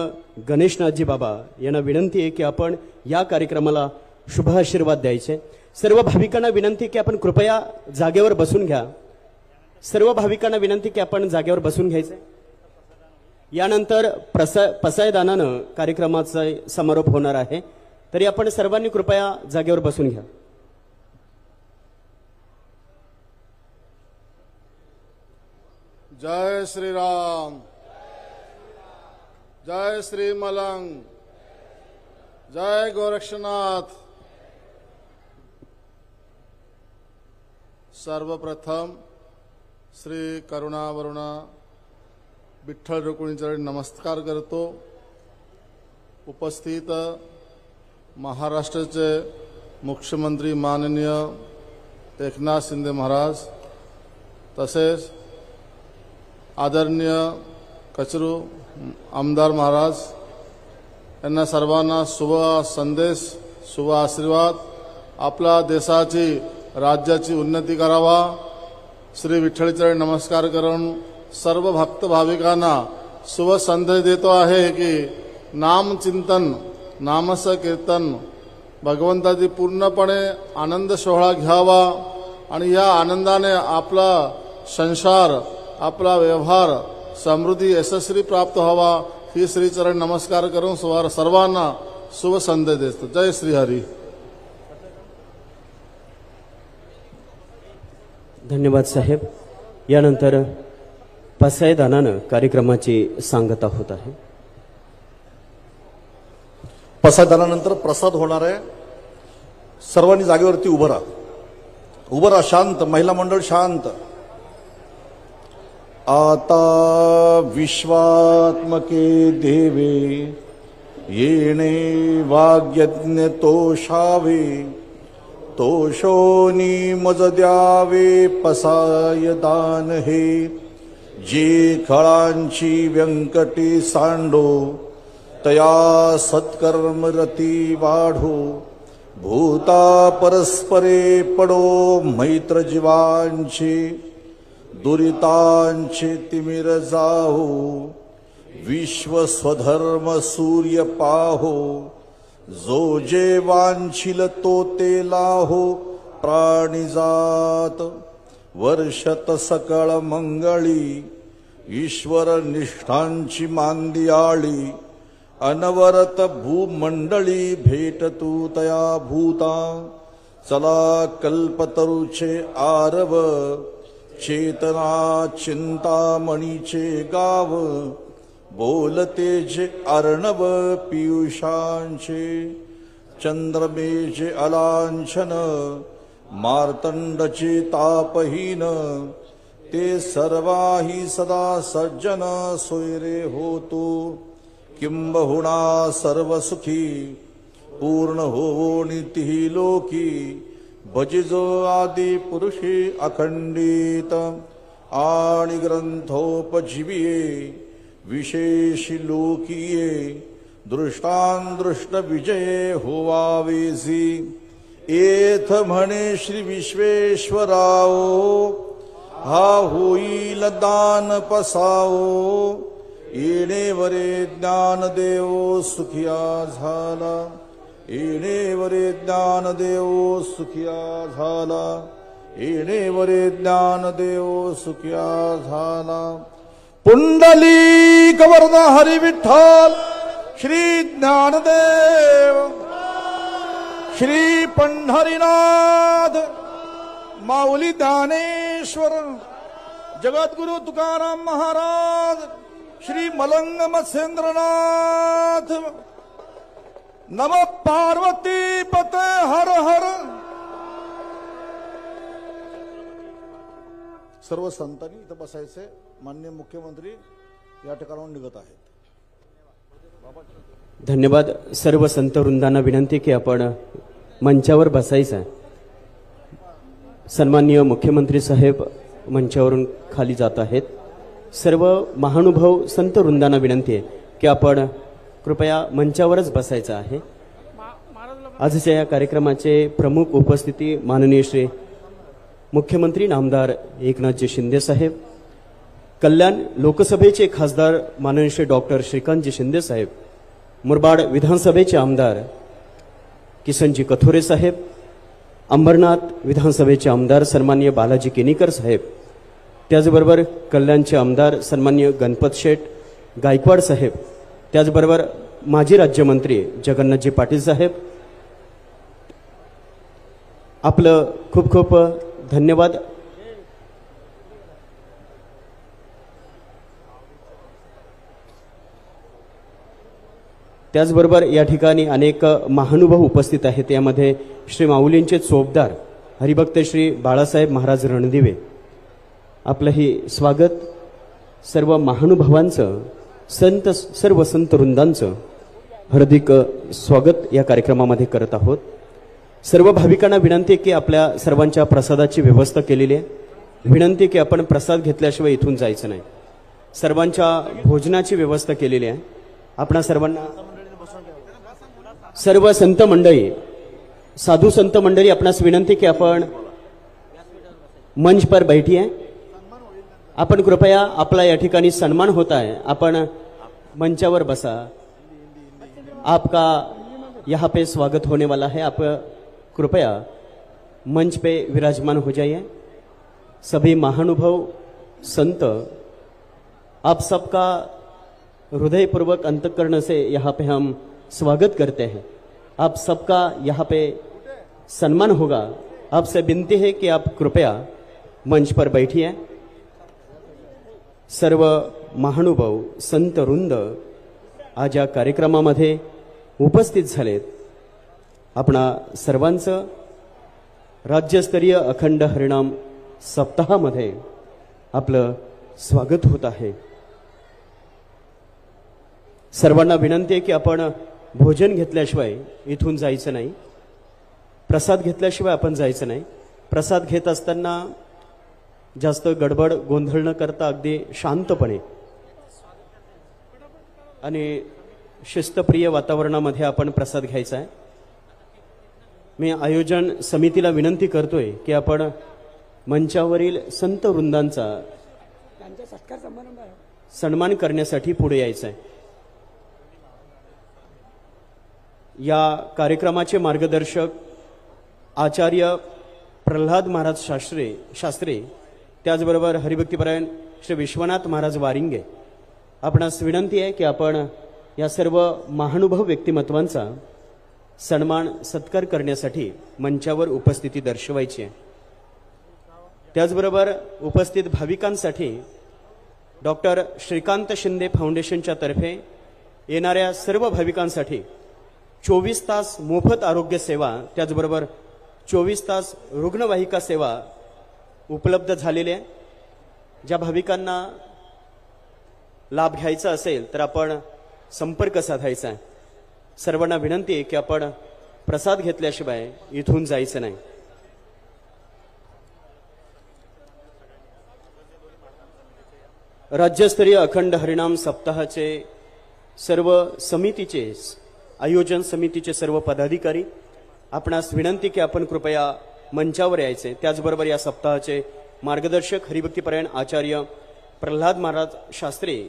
गणेशनाथजी बाबा यांना विनंती आहे की आपण या कार्यक्रमाला शुभ आशीर्वाद द्यायचे. सर्व भाविकांना विनंती की आपण कृपया जागेवर बसून घ्या. सर्व भाविकांना विनंती की आपण जागेवर बसून घ्यायचे. यानंतर पसायदानानं कार्यक्रमाचा समारोप होणार आहे. तरी आपण सर्वांनी कृपया जागेवर बसून घ्या. जय श्री राम, जय श्री मलंग, जय गोरक्षनाथ. सर्वप्रथम श्री करुणावरुणा विठ्ठल रुक्मिणीचरणी नमस्कार करतो. उपस्थित महाराष्ट्राचे मुख्यमंत्री माननीय एकनाथ शिंदे महाराज तसेच आदरणीय कचरू आमदार महाराज यांना सर्वांना शुभ संदेश, शुभ आशीर्वाद. आपला देशाची राज्याची उन्नती करावा श्री विठ्ठलचरणी नमस्कार करून सर्व भक्त भाविकांना शुभ संदेश देतो आहे की नामचिंतन, नामस कीर्तन, भगवंताची पूर्णपणे आनंद सोहळा घ्यावा आणि या आनंदाने आपला संसार, आपला व्यवहार, समृद्धी, यशस्वी प्राप्त व्हावा ही श्रीचरण नमस्कार करून सर्वांना शुभ संदेश देतो. जय श्रीहरी. धन्यवाद साहेब. यानंतर पसायदानानं कार्यक्रमाची सांगता होत आहे. पसायदानानंतर प्रसाद होणार आहे. सर्वांनी जागेवरती उभं राहा. उभं राहा. शांत. महिला मंडळ शांत. आता विश्वात्मके देवे येणे वाग्यज्ञ तोषावे, तोषोनी मज द्यावे पसाय दान हे. जे खळांची व्यंकटी सांडो, तया सत्कर्म रती वाढो. भूता परस्परे पडो मैत्र जीवांचे, दुरितांचे तिमिर जाहो. विश्व स्वधर्म सूर्य पाहो, जो जे वांछिल तो ते लाहो. प्राणिजात वर्षत सकळ मंगळी, ईश्वर निष्ठांची मांदियाळी. अनवरत भूमंडळी भेटतू तया भूता. चला कल्पतरुचे आरव, चेतना चिंतामणीचे गाव. बोलते जे अर्णव पियुषांचे, चंद्रमेचे अलांछन. मार्तंडचे तापहीन, ते सर्वाही सदा सज्जन सोयरे होतो. किंबहुना सर्व सुखी, पूर्ण होवो नितीही लोकी. भजिजो आदि पुरुषे अखंडित, आणि ग्रंथोपजीविये विशेषी लोकीये. दृष्टांदृष्ट विजये होवावेसी. एथ म्हणे श्री विश्वेश्वराओ, हा होईल दान पसाओ. येणेवरे ज्ञानदेव सुखिया झाला, येणेवरे ज्ञानदेव सुखिया झाला, येणेवरे ज्ञानदेव सुखिया झाला. पुंडलिक वरद हरी विठ्ठल श्री ज्ञानदेव, श्री पंढरीनाथ माऊली ज्ञानेश्वर, जगद्गुरु तुकाराम महाराज, श्री मलंग मत्स्येंद्रनाथ. नम पार्वती पते हर हर. सर्व संतांनी इथं बसायचे. माननीय मुख्यमंत्री या ठिकाणाहून निघत आहेत. धन्यवाद. सर्व संत वृंदांना विनंती की आपण मंचावर बसायचं. सन्माननीय मुख्यमंत्री साहेब मंचावरून खाली जात आहेत. सर्व महानुभाव संत वृंदांना विनंती आहे की आपण कृपया मंचावरच बसायचं आहे. आजच्या या कार्यक्रमाचे प्रमुख उपस्थिती माननीय श्री मुख्यमंत्री नामदार एकनाथजी शिंदे साहेब, कल्याण लोकसभेचे खासदार माननीय श्री डॉक्टर श्रीकांतजी शिंदे साहेब, मुरबाड विधानसभेचे आमदार किसनजी कथोरे साहेब, अंबरनाथ विधानसभेचे आमदार सन्माननीय बालाजी केनीकर साहेब, त्याचबरोबर कल्याणचे आमदार सन्माननीय गणपत शेठ गायकवाड साहेब, त्याचबरोबर माजी राज्यमंत्री जगन्नाथजी पाटील साहेब. आपलं खूप खूप धन्यवाद. त्याचबरोबर या ठिकाणी अनेक महानुभाव उपस्थित आहेत. यामध्ये श्री माऊलींचे चोपदार हरिभक्त श्री बाळासाहेब महाराज रणदिवे, आपलंही स्वागत. सर्व महानुभावांचं, सर्व संत वृंदांचं हार्दिक स्वागत या कार्यक्रमामध्ये करत आहोत. सर्व भाविकांना विनंती आहे की आपल्या सर्वांच्या प्रसादाची व्यवस्था केलेली आहे। विनंती आहे की आपण प्रसाद घेतल्याशिवाय इथून जायचं नाही। सर्वांच्या भोजनाची व्यवस्था केलेली आहे। आपणा सर्वांना सर्व संत मंडळी, साधु संत मंडळी, आपणास विनंती की आपण मंच पर बैठिए। आपण कृपया, आपला या ठिकाणी सन्मान होता है, आपण मंचावर बसा। आपका यहाँ पे स्वागत होने वाला है, आप कृपया मंच पे विराजमान हो जाइए। सभी महानुभाव संत, आप सबका हृदयपूर्वक अंतःकरण से यहाँ पे हम स्वागत करते हैं। आप सबका यहाँ पे सम्मान होगा। आपसे विनती है कि आप कृपया मंच पर बैठिए। सर्व महानुभाव संत वृंद आज या कार्यक्रमामध्ये उपस्थित झालेत। आपणा सर्वांचं राज्यस्तरीय अखंड हरिनाम सप्ताहामध्ये आपलं स्वागत होत आहे। सर्वांना विनंती आहे की आपण भोजन घेतल्याशिवाय इथून जायचं नाही। प्रसाद घेतल्याशिवाय आपण जायचं नाही। प्रसाद घेत असताना जास्त गडबड गोंधळ न करता अगदी शांतपणे आणि शिस्तप्रिय वातावरणामध्ये आपण प्रसाद घ्यायचा आहे। मी आयोजन समितीला विनंती करतोय की आपण मंचावरील संत वृंदांचा सन्मान करण्यासाठी पुढे यायचं आहे। या कार्यक्रमाचे मार्गदर्शक आचार्य प्रल्हाद महाराज शास्त्री, त्याचबरोबर हरिभक्तीपरायण श्री विश्वनाथ महाराज वारिंगे। आपणास विनंती आहे की आपण या सर्व महानुभाव व्यक्तिमत्वांचा सन्मान सत्कार करण्यासाठी मंचावर उपस्थिती दर्शवायची आहे। त्याचबरोबर उपस्थित भाविकांसाठी डॉक्टर श्रीकांत शिंदे फाउंडेशनच्या तर्फे येणाऱ्या सर्व भाविकांसाठी 24 तास मोफत आरोग्य सेवा, त्याचबरोबर 24 तास रुग्णवाहिका सेवा उपलब्ध झालेली आहे। ज्या भाविकांना लाभ घ्यायचा असेल तर आपण संपर्क साधायचा आहे। सर्वांना विनंती आहे की आपण प्रसाद घेतल्याशिवाय इथून जायचं नाही। राज्यस्तरीय अखंड हरिनाम सप्ताहाचे सर्व समितीचे, आयोजन समितीचे सर्व पदाधिकारी, आपणास विनंती की आपण कृपया मंचावर यायचे। त्याचबरोबर या सप्ताहाचे मार्गदर्शक हरिभक्तीपरायण आचार्य प्रल्हाद महाराज शास्त्री,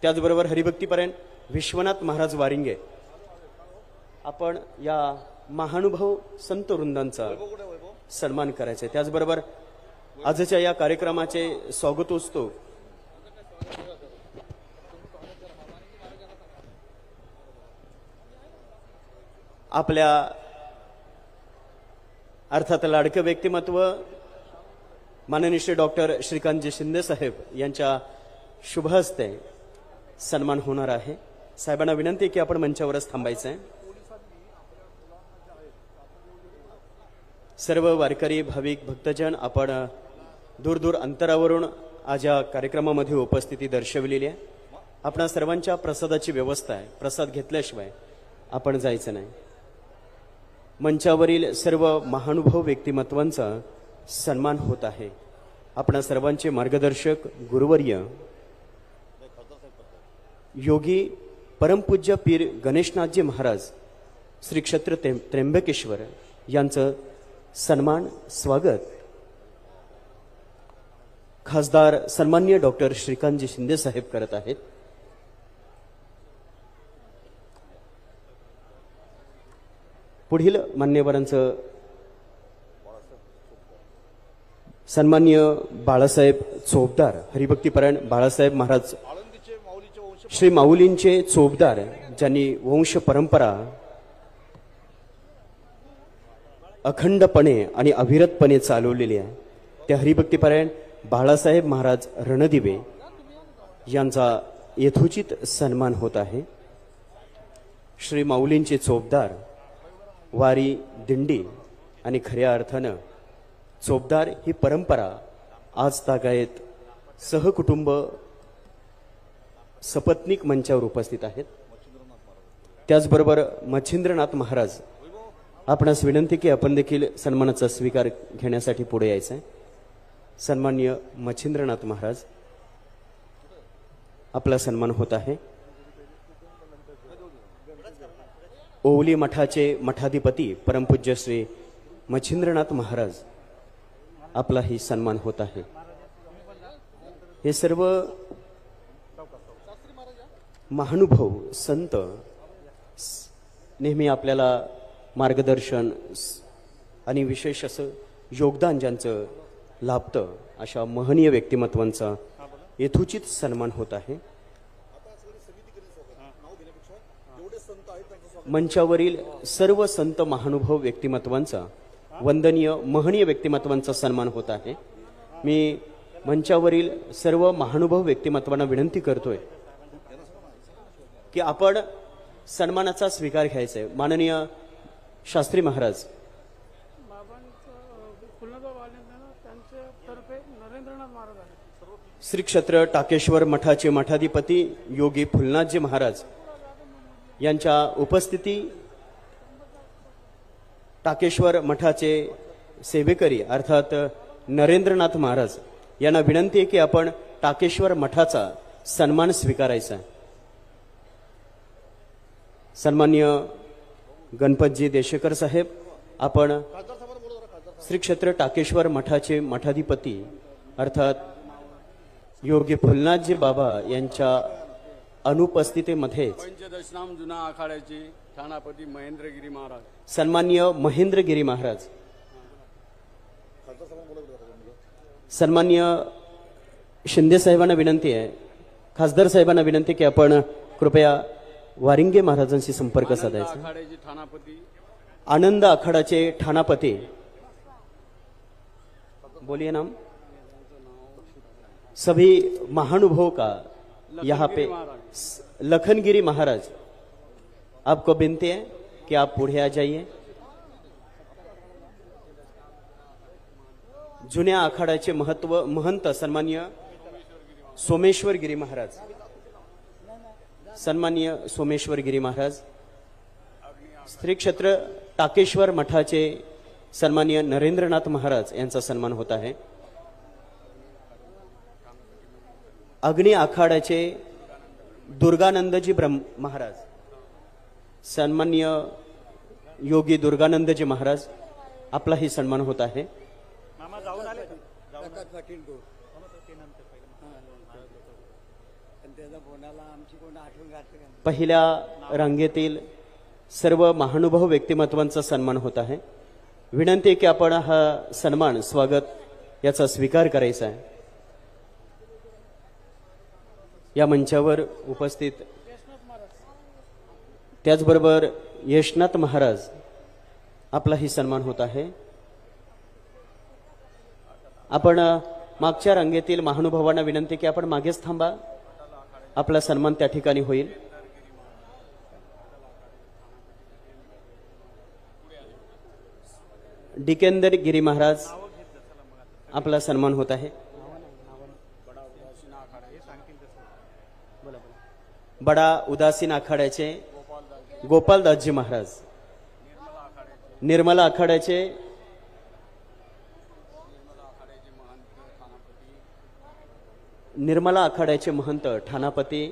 त्याचबरोबर हरिभक्तीपरायण विश्वनाथ महाराज वारिंगे, आपण या महानुभाव संत वृंदांचा सन्मान करायचा। त्याचबरोबर आजच्या या कार्यक्रमाचे स्वागतोत्सव आपल्या अर्थात लाडके व्यक्तिमत्व माननीय श्री डॉक्टर श्रीकांतजी शिंदे साहेब यांच्या शुभ हस्ते सन्मान होणार आहे। साहेबांना विनंती की आपण मंचावरच थांबायचं आहे। सर्व वारकरी भाविक भक्तजन, आपण दूर दूर अंतरावरून आज या कार्यक्रमामध्ये उपस्थिती दर्शवलेली आहे। आपणा सर्वांच्या प्रसादाची व्यवस्था आहे। प्रसाद घेतल्याशिवाय आपण जायचं नाही। मंचावरील सर्व महानुभाव व्यक्तिमत्वांचा सन्मान होत आहे। आपणा सर्वांचे मार्गदर्शक गुरुवर्य योगी परमपूज्य पीर गणेशनाथजी महाराज श्री क्षेत्र त्र्यंबकेश्वर यांचं सन्मान स्वागत खासदार सन्माननीय डॉक्टर श्रीकांतजी शिंदे साहेब करत आहेत। पुढील मान्यवरांचं सन्माननीय बाळासाहेब चोपदार, हरिभक्तीपरायण बाळासाहेब महाराज श्री माऊलींचे चोपदार, ज्यांनी वंश परंपरा अखंडपणे आणि अविरतपणे चालवलेली आहे, ते हरिभक्तीपरायण बाळासाहेब महाराज रणदिवे यांचा यथोचित सन्मान होत आहे। श्री माऊलींचे चोपदार, वारी दिंडी आणि खऱ्या अर्थानं चोपदार ही परंपरा आज तागायत सहकुटुंब सपत्नीक मंचावर उपस्थित आहेत। त्याचबरोबर मच्छिंद्रनाथ महाराज आपणास विनंती की आपण देखील सन्मानाचा स्वीकार घेण्यासाठी पुढे यायचं आहे. सन्माननीय मच्छिंद्रनाथ महाराज, आपला सन्मान होत आहे. ओवली मठाचे मठाधिपती परमपूज्य श्री मच्छिंद्रनाथ महाराज, आपलाही सन्मान होत आहे. हे सर्व महानुभाव संत नेहमी आपल्याला मार्गदर्शन आणि विशेष असं योगदान ज्यांचं लाभतं अशा महनीय व्यक्तिमत्वांचा यथोचित सन्मान होत आहे. मंचावरील सर्व संत महानुभाव व्यक्तिमत्वांचा, वंदनीय महनीय व्यक्तिमत्वांचा सन्मान होत आहे. मी मंचावरील सर्व महानुभाव व्यक्तिमत्वांना विनंती करतोय की आपण सन्मानाचा स्वीकार घ्यायचा आहे. माननीय शास्त्री महाराज, श्री क्षेत्र टाकेश्वर मठाचे मठाधिपती योगी फुलनाथजी महाराज यांच्या उपस्थिती, टाकेश्वर मठाचे सेवेकरी अर्थात नरेंद्रनाथ महाराज यांना विनंती आहे की आपण टाकेश्वर मठाचा सन्मान स्वीकारायचा आहे. सन्माननीय गणपतजी देशेकर साहेब, आपण श्री क्षेत्र टाकेश्वर मठाचे मठाधिपती अर्थात योगी फुलनाथजी बाबा यांच्या अनुपस्थितीमध्ये पंचदशनाम जुना आखाड्याचे ठाणापती महेंद्रगिरी महाराज, सन्माननीय महेंद्रगिरी महाराज, सन्माननीय शिंदे साहेबांना विनंती आहे, खासदार साहेबांना विनंती की आपण कृपया वारिंगे महाराजांशी संपर्क साधायचा. आखाड्याचे ठाणापती, आनंद आखाडाचे ठाणापती, बोलिए नाम. सभी महानुभाव का यहाँ पे लखनगिरी महाराज, आपको विनती है कि आप पुढे आ जाइए. जुन्या आखाड्याचे महंत सन्माननीय सोमेश्वर गिरी महाराज, सन्माननीय सोमेश्वर गिरी महाराज, श्री क्षेत्र टाकेश्वर मठाचे सन्माननीय नरेंद्रनाथ महाराज यांचा सन्मान होत आहे. अग्नि आखाड्याचे दुर्गानंदजी ब्रह्म महाराज, सन्माननीय योगी दुर्गानंदजी महाराज, आपलाही सन्मान होत आहे. पहिल्या रांगेतील सर्व महानुभाव व्यक्तिमत्वांचा सन्मान होत आहे. विनंती आहे की आपण हा सन्मान स्वागत याचा स्वीकार करायचा आहे. या मंचावर उपस्थित त्याचबरोबर यशनाथ महाराज, आपलाही सन्मान होत आहे. आपण मागच्या रांगेतील महानुभावांना विनंती की आपण मागेच थांबा, आपला सन्मान त्या ठिकाणी होईल. डिकेंदर गिरी महाराज, आपला सन्मान होत आहे. बडा उदासीन आखाड्याचे गोपालदासजी महाराज, निर्मला आखाड्याचे महंत ठाणापती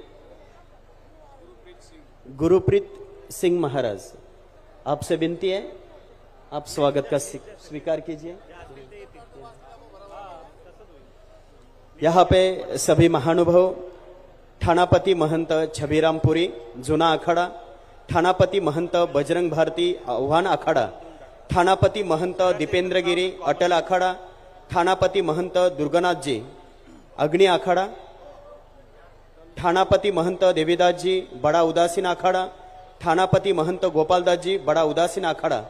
गुरुप्रीत सिंह महाराज, आपसे विनती है आप स्वागत का स्वीकार कीजिए. यहाँ पे सभी महानुभाव, ठाणापति महंत छबीरामपुरी जुना अखाड़ा, ठाणापति महंत बजरंग भारती आह्वान अखाड़ा, ठाणापति महंत दीपेंद्रगिरी अटल अखाड़ा, ठाणापति महंत दुर्गनाथ जी अग्नि अखाड़ा, ठाणापति महंत देवीदास जी बड़ा उदासीन अखाड़ा, ठाणापति महंत गोपालदास जी बड़ा उदासीन अखाड़ा,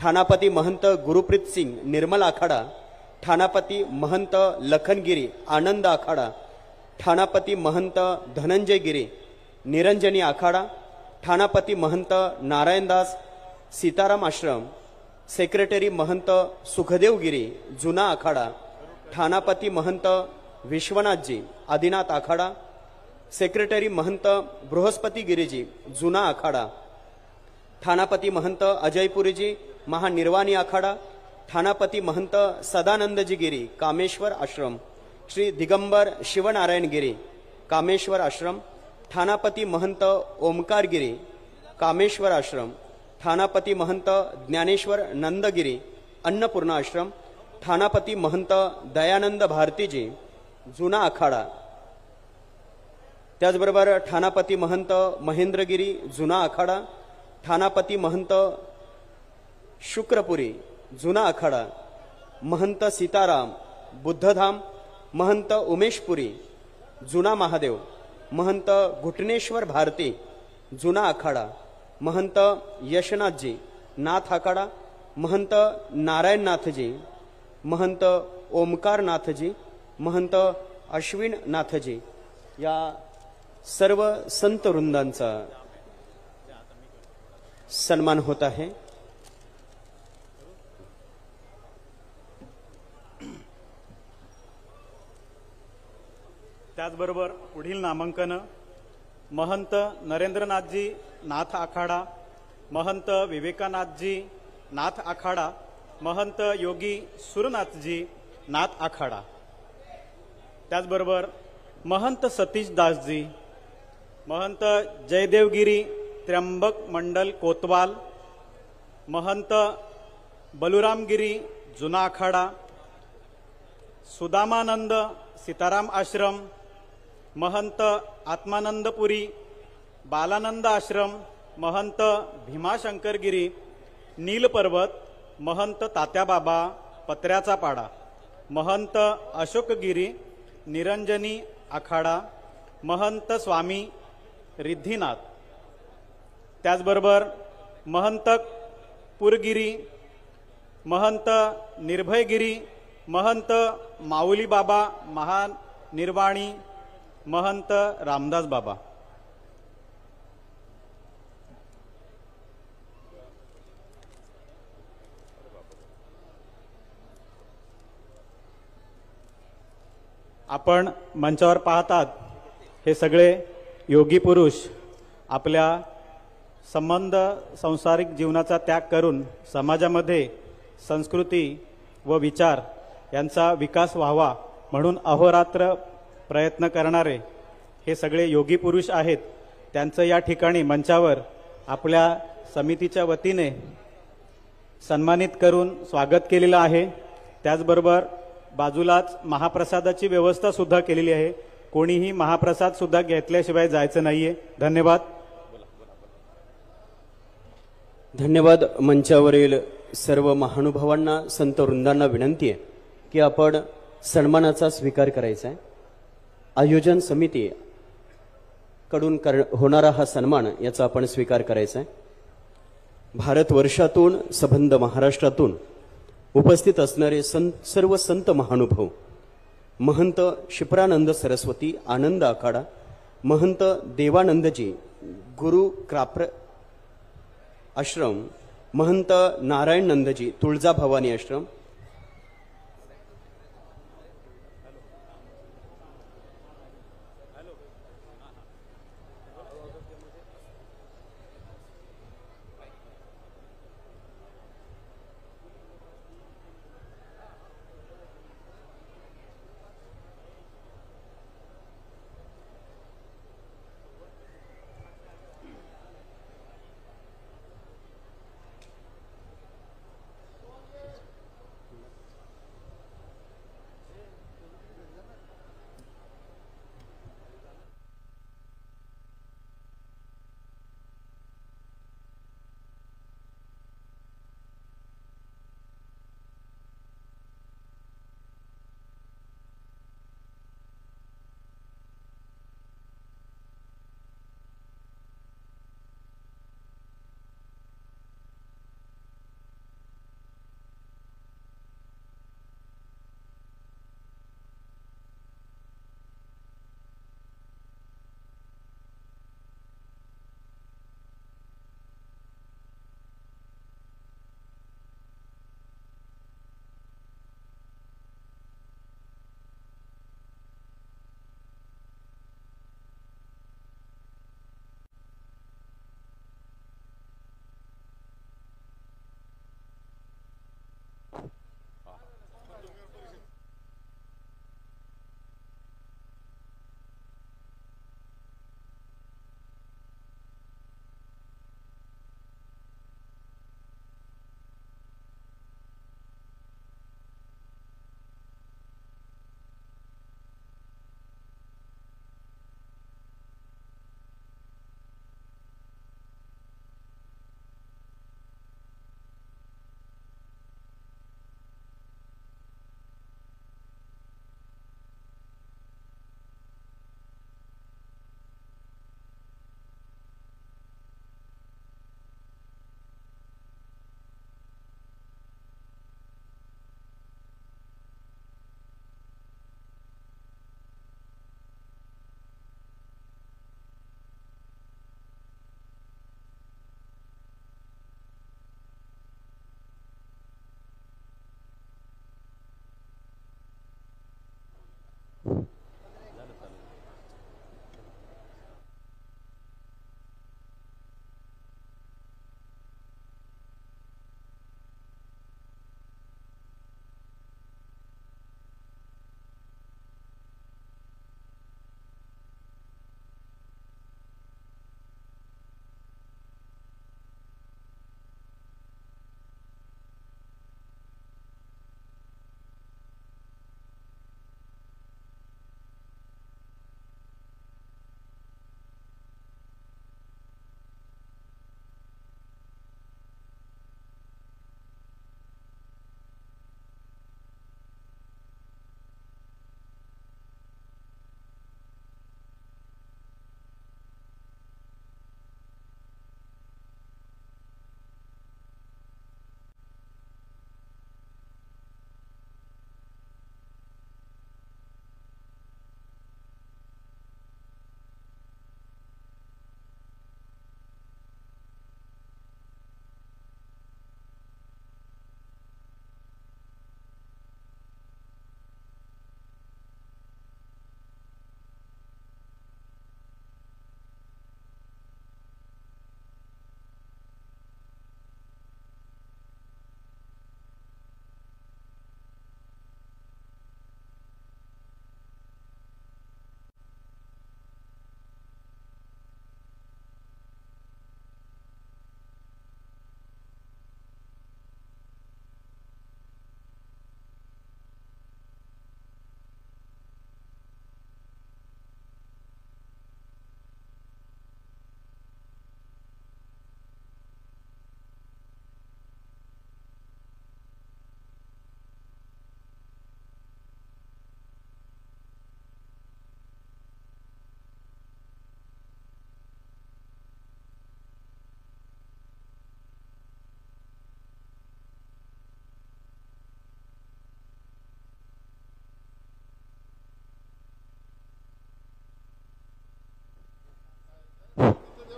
ठाणापति महंत गुरुप्रीत सिंह निर्मल अखाड़ा, ठाणापति महंत लखनगिरी आनंद अखाड़ा, ठाणापति महंत धनंजय गिरी निरंजनी अखाड़ा, ठाणापति महंत नारायण दास सीताराम आश्रम, सेक्रेटरी महंत सुखदेव गिरी जुना अखाड़ा, ठाणापति महंत विश्वनाथ जी आदिनाथ अखाड़ा, सेक्रेटरी महंत बृहस्पति गिरी जी जुना अखाड़ा, ठाणापति महंत अजयपुरी जी महानिर्वाणी आखाडा ठाणापती महंत सदानंदजी गिरी कामेश्वर आश्रम, श्री दिगंबर शिवनारायण गिरी कामेश्वर आश्रम, ठाणापती महंत ओमकार गिरी कामेश्वर आश्रम, ठाणापती महंत ज्ञानेश्वर नंदगिरी अन्नपूर्णा आश्रम, ठाणापती महंत दयानंद भारतीजी जुना आखाडा, त्याचबरोबर ठाणापती महंत महेंद्रगिरी जुना आखाडा, ठाणापती महंत शुक्रपुरी जुना आखाडा, महंत सीताराम बुद्धधाम, महंत उमेशपुरी जुना महादेव, महंत घुटनेश्वर भारती जुना आखाडा, महंत यशनाथजी नाथ आखाडा, महंत नारायणनाथजी, महंत ओमकारनाथजी, महंत अश्विन नाथजी या सर्व संत वृंदांचा सन्मान होत आहे. त्याचबरोबर पुढील नामांकन महंत नरेंद्रनाथजी नाथ आखाडा, महंत विवेकानाथजी नाथ आखाडा, महंत योगी सुरनाथजी नाथ आखाडा. त्याचबरोबर महंत सतीश दासजी, महंत जयदेवगिरी त्र्यंबक मंडल कोतवाल, महंत बलुरामगिरी जुना आखाडा, सुदामानंद सीताराम आश्रम, महंत आत्मानंदपुरी बालानंद आश्रम, महंत भीमाशंकरगिरी नीलपर्वत, महंत तात्याबाबा पत्र्याचा पाडा, महंत अशोकगिरी निरंजनी आखाडा, महंत स्वामी रिद्धीनाथ. त्याचबरोबर महंत पुरगिरी, महंत निर्भयगिरी, महंत माऊली बाबा महानिर्वाणी, महंत रामदास बाबा. आपण मंचावर पाहतात हे सगळे योगी पुरुष आपल्या संबंध सांसारिक जीवनाचा त्याग करून समाजामध्ये संस्कृती व विचार यांचा विकास व्हावा म्हणून अहोरात्र प्रयत्न करणारे हे सगळे योगी पुरुष आहेत. त्यांचं या ठिकाणी मंचावर आपल्या समितीच्या वतीने सन्मानित करून स्वागत केलेलं आहे. त्याचबरोबर बाजूलाच महाप्रसादाची व्यवस्था सुद्धा केलेली आहे. कोणीही महाप्रसाद सुद्धा घेतल्याशिवाय जायचं नाहीये. धन्यवाद. धन्यवाद. मंचावरील सर्व महानुभावांना संत वृंदांना विनंती आहे की आपण सन्मानाचा स्वीकार करायचा आहे. आयोजन समिती कडून होणारा हा सन्मान याचा आपण स्वीकार करायचा आहे. भारतवर्षातून संबंध महाराष्ट्रातून उपस्थित असणारे सर्व संत महानुभाव, महंत शिप्रानंद सरस्वती आनंद आखाडा, महंत देवानंदजी गुरु क्राप्र आश्रम, महंत नारायण नंदजी तुळजा भवानी आश्रम,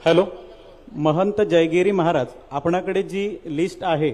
हॅलो, महंत जयगिरी महाराज, आपणाकडे जी लिस्ट आहे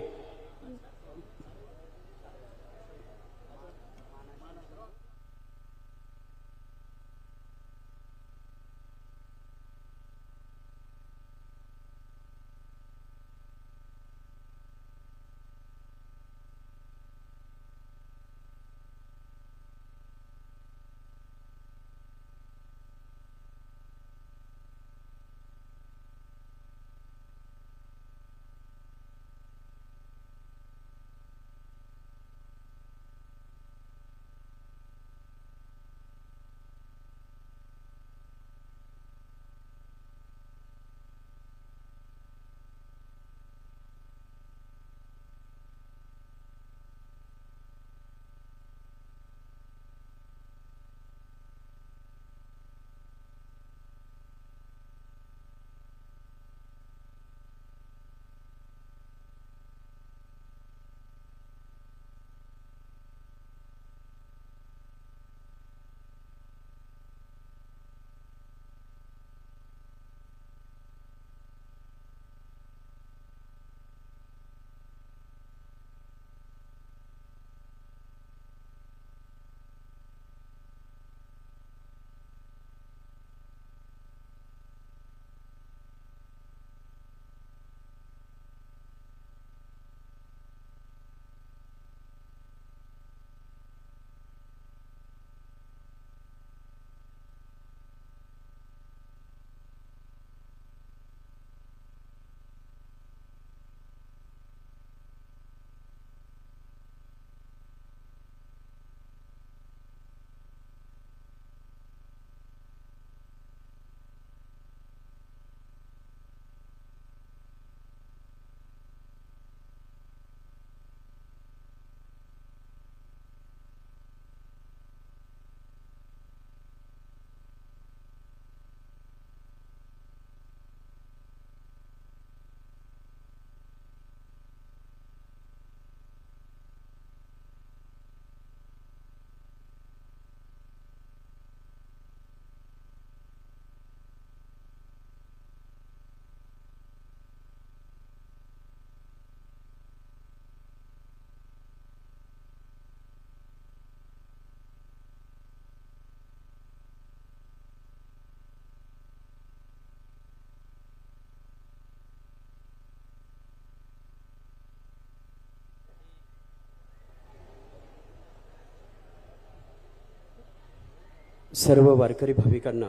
सर्व वारकरी भाविकांना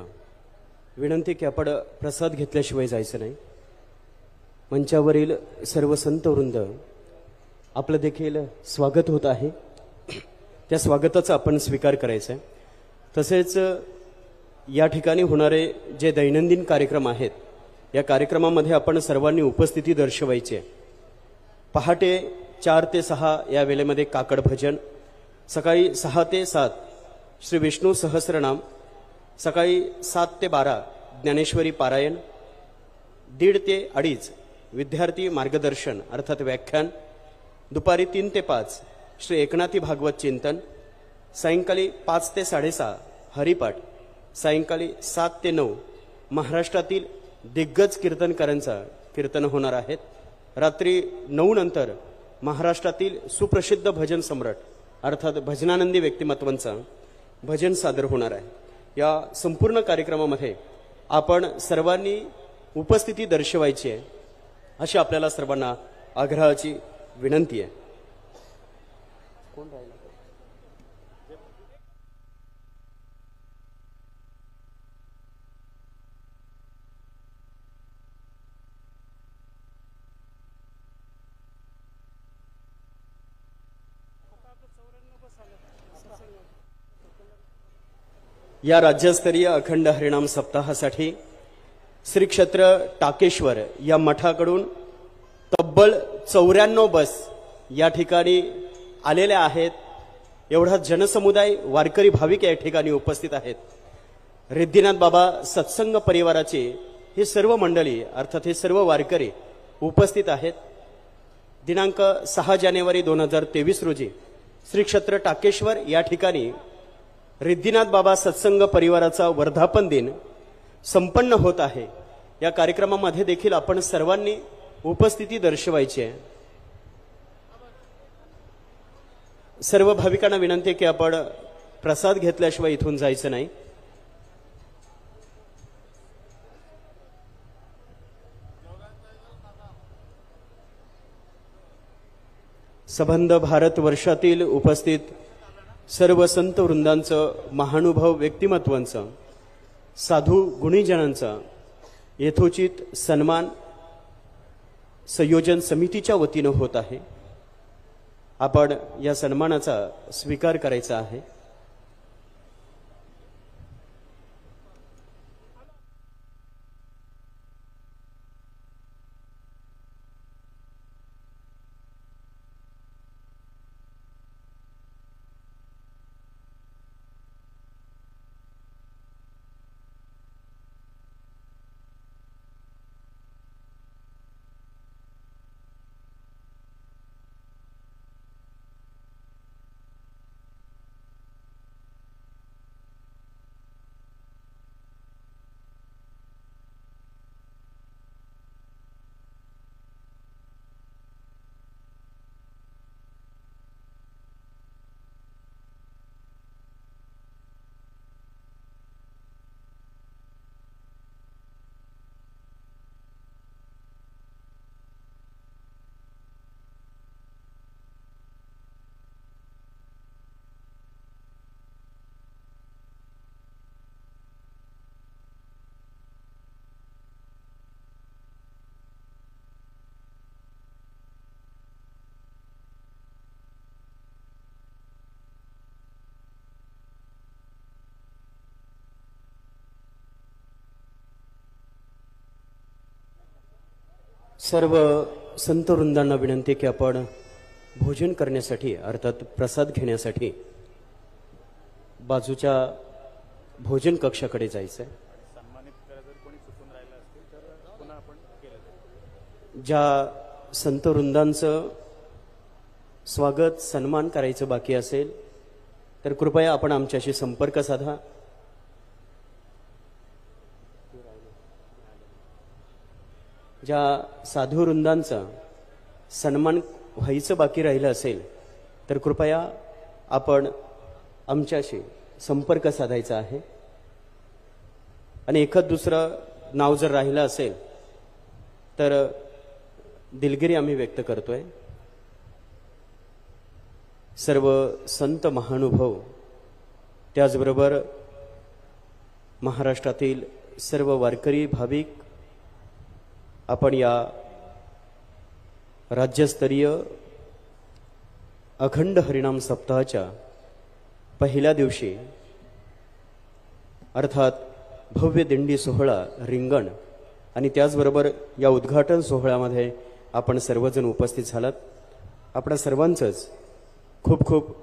विनंती की आपण प्रसाद घेतल्याशिवाय जायचं नाही. मंचावरील सर्व संत वृंद आपलं देखील स्वागत होत आहे, त्या स्वागताचा आपण स्वीकार करायचा आहे. तसेच या ठिकाणी होणारे जे दैनंदिन कार्यक्रम आहेत, या कार्यक्रमामध्ये आपण सर्वांनी उपस्थिती दर्शवायची आहे. पहाटे 4 ते 6 या वेळेमध्ये काकड भजन, सकाळी 6 ते 7 श्री विष्णू सहस्रनाम, सकाळी 7 ते 12 ज्ञानेश्वरी पारायण, 1:30 ते 2:30 विद्यार्थी मार्गदर्शन अर्थात व्याख्यान, दुपारी 3 ते 5 श्री एकनाथी भागवत चिंतन, सायंकाळी 5 ते 6:30 हरिपाठ, सायंकाळी 7 ते 9 महाराष्ट्रातील दिग्गज कीर्तनकारांचा कीर्तन होणार आहेत. रात्री 9 नंतर महाराष्ट्रातील सुप्रसिद्ध भजन सम्राट अर्थात भजनानंदी व्यक्तिमत्वांचा भजन सादर होणार आहे. या संपूर्ण कार्यक्रमामध्ये आपण सर्वांनी उपस्थिती दर्शवायची आहे अशी आपल्याला सर्वांना आग्रहाची विनंती आहे. या राज्यस्तरीय अखंड हरिनाम सप्ताहासाठी श्री क्षेत्र टाकेश्वर या मठाकडून तब्बल 94 बस या ठिकाणी आलेल्या आहेत. एवढा जनसमुदाय वारकरी भाविक या ठिकाणी उपस्थित आहेत. रिद्धिनाथ बाबा सत्संग परिवाराचे हे सर्व मंडळी अर्थात हे सर्व वारकरी उपस्थित आहेत. दिनांक 6 जानेवारी 2023 रोजी श्री क्षेत्र टाकेश्वर या ठिकाणी रिद्धिनाथ बाबा सत्संग परिवाराचा वर्धापन दिन संपन्न होत आहे. या कार्यक्रमामध्ये देखील आपण सर्वांनी उपस्थिती दर्शवायची आहे. सर्व भाविकांना विनंती आहे की आपण प्रसाद घेतल्याशिवाय इथून जायचं नाही. सबंध भारत वर्षातील उपस्थित सर्व संत वृंदांचं, महानुभाव व्यक्तिमत्वांचं, साधू गुणीजनांचा यथोचित सन्मान संयोजन समितीच्या वतीनं होत आहे. आपण या सन्मानाचा स्वीकार करायचा आहे. सर्व संत वृंदांना विनंती की आपण भोजन करण्यासाठी अर्थात प्रसाद घेण्यासाठी बाजूच्या भोजन कक्षाकडे जायचं आहे. ज्या संत वृंदांचं स्वागत सन्मान करायचं बाकी असेल तर कृपया आपण आमच्याशी संपर्क साधा. ज्या साधू वृंदांचा सन्मान व्हायचं बाकी राहिलं असेल तर कृपया आपण आमच्याशी संपर्क साधायचा आहे. आणि एखाद दुसरं नाव जर राहिलं असेल तर दिलगिरी आम्ही व्यक्त करतोय. सर्व संत महानुभाव त्याचबरोबर महाराष्ट्रातील सर्व वारकरी भाविक आपण या राज्यस्तरीय अखंड हरिनाम सप्ताहाच्या पहिल्या दिवशी अर्थात भव्य दिंडी सोहळा रिंगण आणि त्याचबरोबर या उद्घाटन सोहळ्यामध्ये आपण सर्वजण उपस्थित झालात. आपणा सर्वांचंच खूप खूप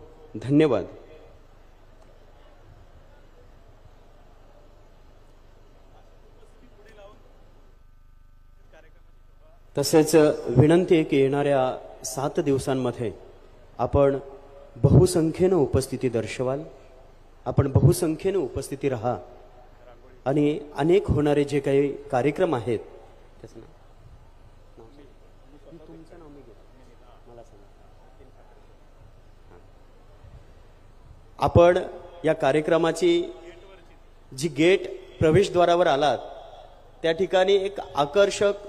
धन्यवाद. तसेच विनंती आहे की येणाऱ्या 7 दिवसांमध्ये आपण बहुसंख्येनं उपस्थिती दर्शवाल. आपण बहुसंख्येनं उपस्थिती राहा आणि अनेक होणारे जे काही कार्यक्रम आहेत त्याचं नाव आपण या कार्यक्रमाची जी गेट प्रवेशद्वारावर आलात त्या ठिकाणी एक आकर्षक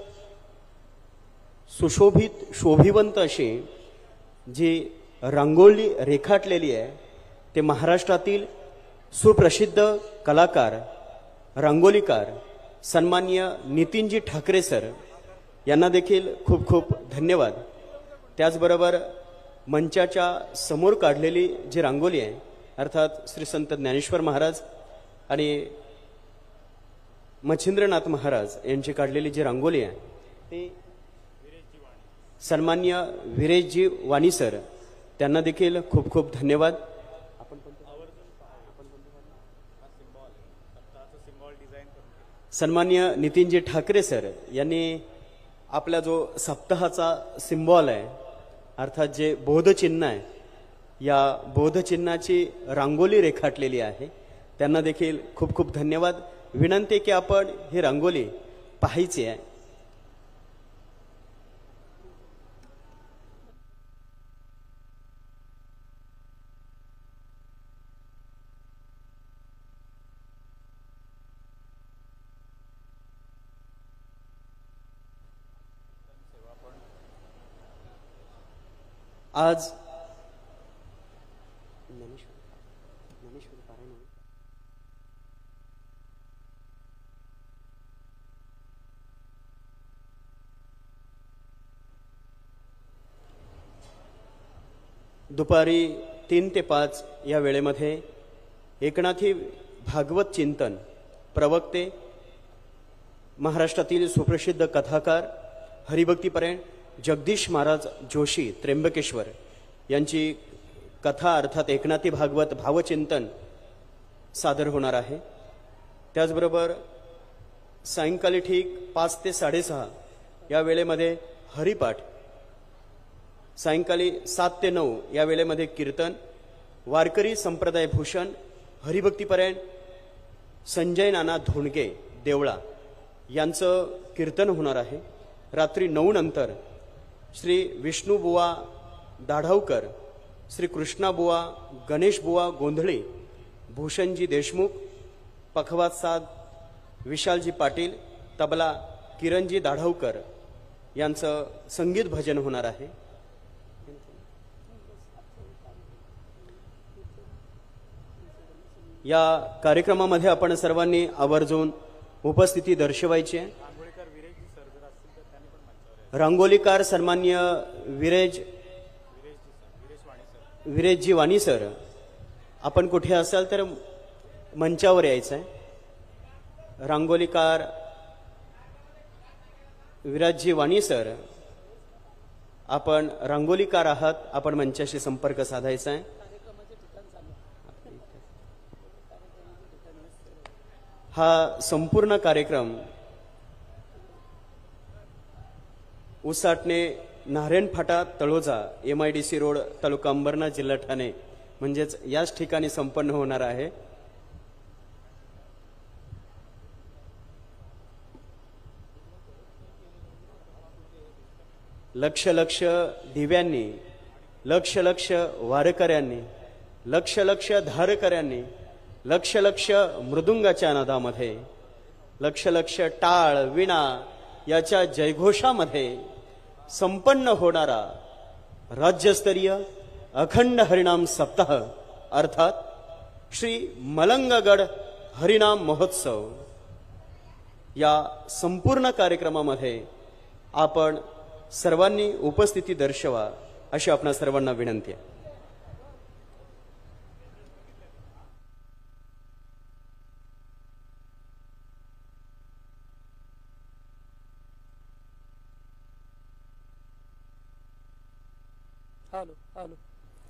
सुशोभित शोभिवंत अशी जी रांगोळी रेखाटलेली आहे ते महाराष्ट्रातील सुप्रसिद्ध कलाकार रांगोलीकार सन्माननीय नितीनजी ठाकरे सर यांना देखील खूप खूप धन्यवाद. त्याचबरोबर मंचाच्या समोर काढलेली जी रांगोली आहे अर्थात श्री संत ज्ञानेश्वर महाराज आणि मच्छिंद्रनाथ महाराज यांची काढलेली जी रांगोली आहे ती सन्माननीय विरेशजी वाणी सर त्यांना देखील खूप खूप धन्यवाद. सन्माननीय नितीनजी ठाकरे सर यांनी आपला जो सप्ताहाचा सिम्बॉल आहे अर्थात जे बोधचिन्ह आहे या बोधचिन्हाची रांगोली रेखाटलेली आहे त्यांना देखील खूप खूप धन्यवाद. विनंती की आपण ही रांगोली पाहायची आहे. आज दुपारी 3 ते 5 या वेळेमध्ये एकनाथी भागवत चिंतन प्रवक्ते महाराष्ट्रातील सुप्रसिद्ध कथाकार हरिभक्तीपरायण जगदीश महाराज जोशी त्र्यंबकेश्वर यांची कथा अर्थात एकनाथी भागवत भावचिंतन सादर होणार आहे. त्याचबरोबर सायंकाळी ठीक 5 ते 6:30 या वेळेमध्ये हरिपाठ, सायंकाळी 7 ते 9 या वेळेमध्ये कीर्तन, वारकरी संप्रदाय भूषण हरिभक्तीपरायण संजय नाना धोंडगे देवळा यांचं कीर्तन होणार आहे. रात्री 9 नंतर श्री विष्णुबुवा दाढावकर, श्री कृष्णाबुवा गणेशबुवा गोंधळी, भूषणजी देशमुख, पखवाज साद विशालजी पाटील, तबला किरणजी दाढावकर यांचं संगीत भजन होणार आहे. या कार्यक्रमामध्ये आपण सर्वांनी आवर्जून उपस्थिती दर्शवायची आहे. रांगोलीकार सन्मान्य विरेजजी वाणी सर, आपण कुठे असाल तर मंचावर यायचं आहे. रांगोलीकार विराजजी वाणी सर, आपण रांगोलीकार आहात, आपण मंचाशी संपर्क साधायचा आहे. हा संपूर्ण कार्यक्रम उसाटणे नारायण फाटा तळोजा MIDC रोड तालुका अंबरनाथ जिल्हा ठाणे म्हणजेच याच ठिकाणी संपन्न होणार आहे. लक्ष लक्ष दिव्यांनी, लक्ष लक्ष वारकऱ्यांनी, लक्ष लक्ष धारकऱ्यांनी, लक्ष लक्ष मृदुंगाच्या नादामध्ये, लक्ष लक्ष टाळ विणा याच्या जयघोषामध्ये संपन्न होणारा राज्यस्तरीय अखंड हरिनाम सप्ताह अर्थात श्री मलंगगड हरिनाम महोत्सव या संपूर्ण कार्यक्रमामध्ये आपण सर्वांनी उपस्थिती दर्शवा अशी आपणा सर्वांना विनंती आहे. हॅलो हॅलो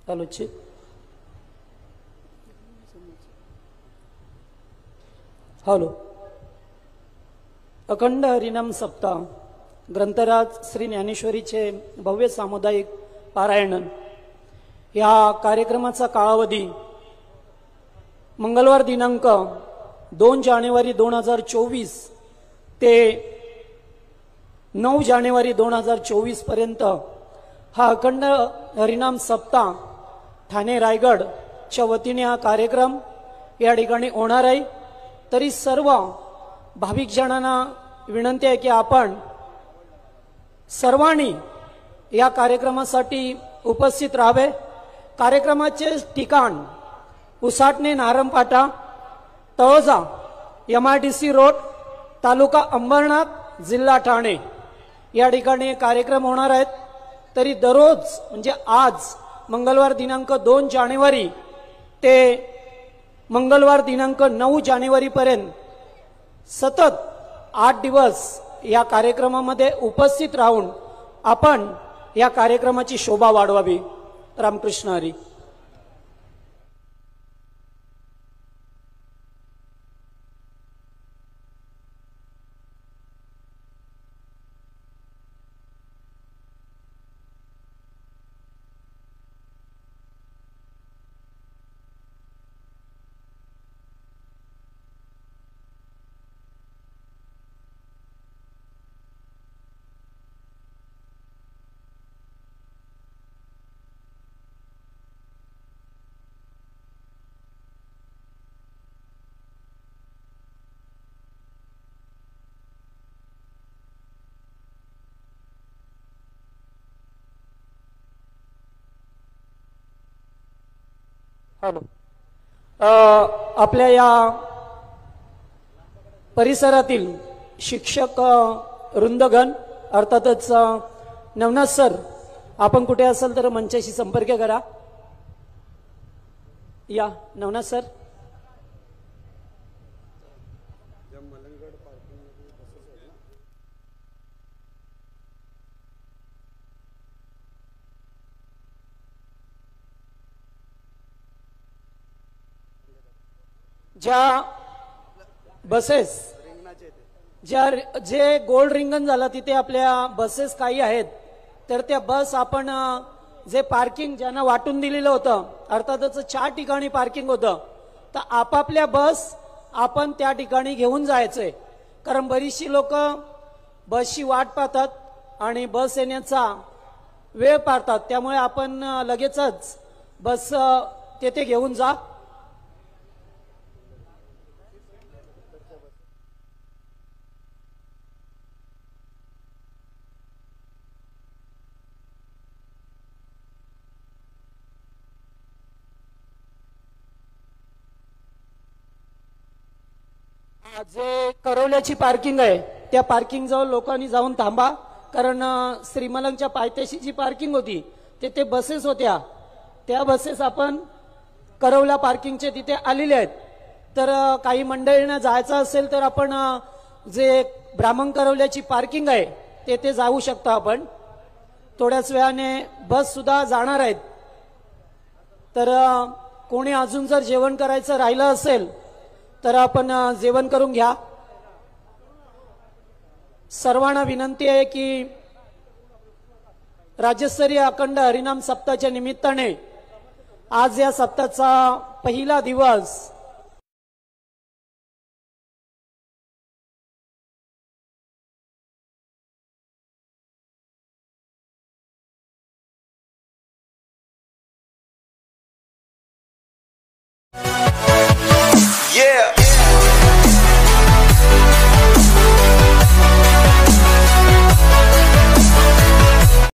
हॅलो ची हॅलो. अखंड हरिनाम सप्ताह ग्रंथराज श्री ज्ञानेश्वरीचे भव्य सामुदायिक पारायण या कार्यक्रमाचा कालावधी मंगळवार दिनांक 2 जानेवारी 2024 ते 9 जानेवारी 2024 पर्यंत हा अखंड हरिनाम सप्ताह ठाणे रायगडच्या वतीने हा कार्यक्रम या ठिकाणी होणार आहे. तरी सर्व भाविक जणांना विनंती आहे की आपण सर्वांनी या कार्यक्रमासाठी उपस्थित राहावे. कार्यक्रमाचे ठिकाण उसाटणे नारंपाटा तळोजा MIDC रोड तालुका अंबरनाथ जिल्हा ठाणे या ठिकाणी कार्यक्रम होणार आहेत. तरी दररोज म्हणजे आज मंगळवार दिनांक 2 जानेवारी ते मंगळवार दिनांक 9 जानेवारी पर्यंत सतत 8 दिवस या कार्यक्रमामध्ये उपस्थित राहून आपण या कार्यक्रमाची शोभा वाढवावी. रामकृष्ण हरी. हॅलो. आपल्या या परिसरातील शिक्षक वृंदगण अर्थातच नवनाथ सर, आपण कुठे असाल तर मंचाशी संपर्क करा. या नवनाथ सर. ज्या बसेस जे गोल्ड रिंगण झालं तिथे आपल्या बसेस काही आहेत, तर त्या बस आपण जे पार्किंग ज्यांना वाटून दिलेलं होतं, अर्थातच 4 ठिकाणी पार्किंग होतं, तर आपापल्या बस आपण त्या ठिकाणी घेऊन जायचंय. कारण बरीचशी लोक बसची वाट पाहतात आणि बस येण्याचा वेळ पाळतात, त्यामुळे आपण लगेचच बस तेथे घेऊन जा. जे करवल्याची पार्किंग आहे त्या पार्किंग जवळ लोकांनी जाऊन थांबा. कारण श्रीमलंगच्या पायथ्याशी जी पार्किंग होती तेथे बसेस होत्या, त्या बसेस आपण करवला पार्किंगचे तिथे आलेले आहेत. तर काही मंडळींना जायचं असेल तर आपण जे ब्राह्मण करवल्याची पार्किंग आहे तेथे जाऊ शकता. आपण थोड्याच वेळाने बस सुद्धा जाणार आहेत. तर कोणी अजून जर जेवण करायचं राहिलं असेल तर आपण जेवण करून घ्या. सर्वांना विनंती आहे की राज्यस्तरीय अखंड हरिनाम सप्ताहाच्या निमित्ताने आज या सप्ताहाचा पहिला दिवस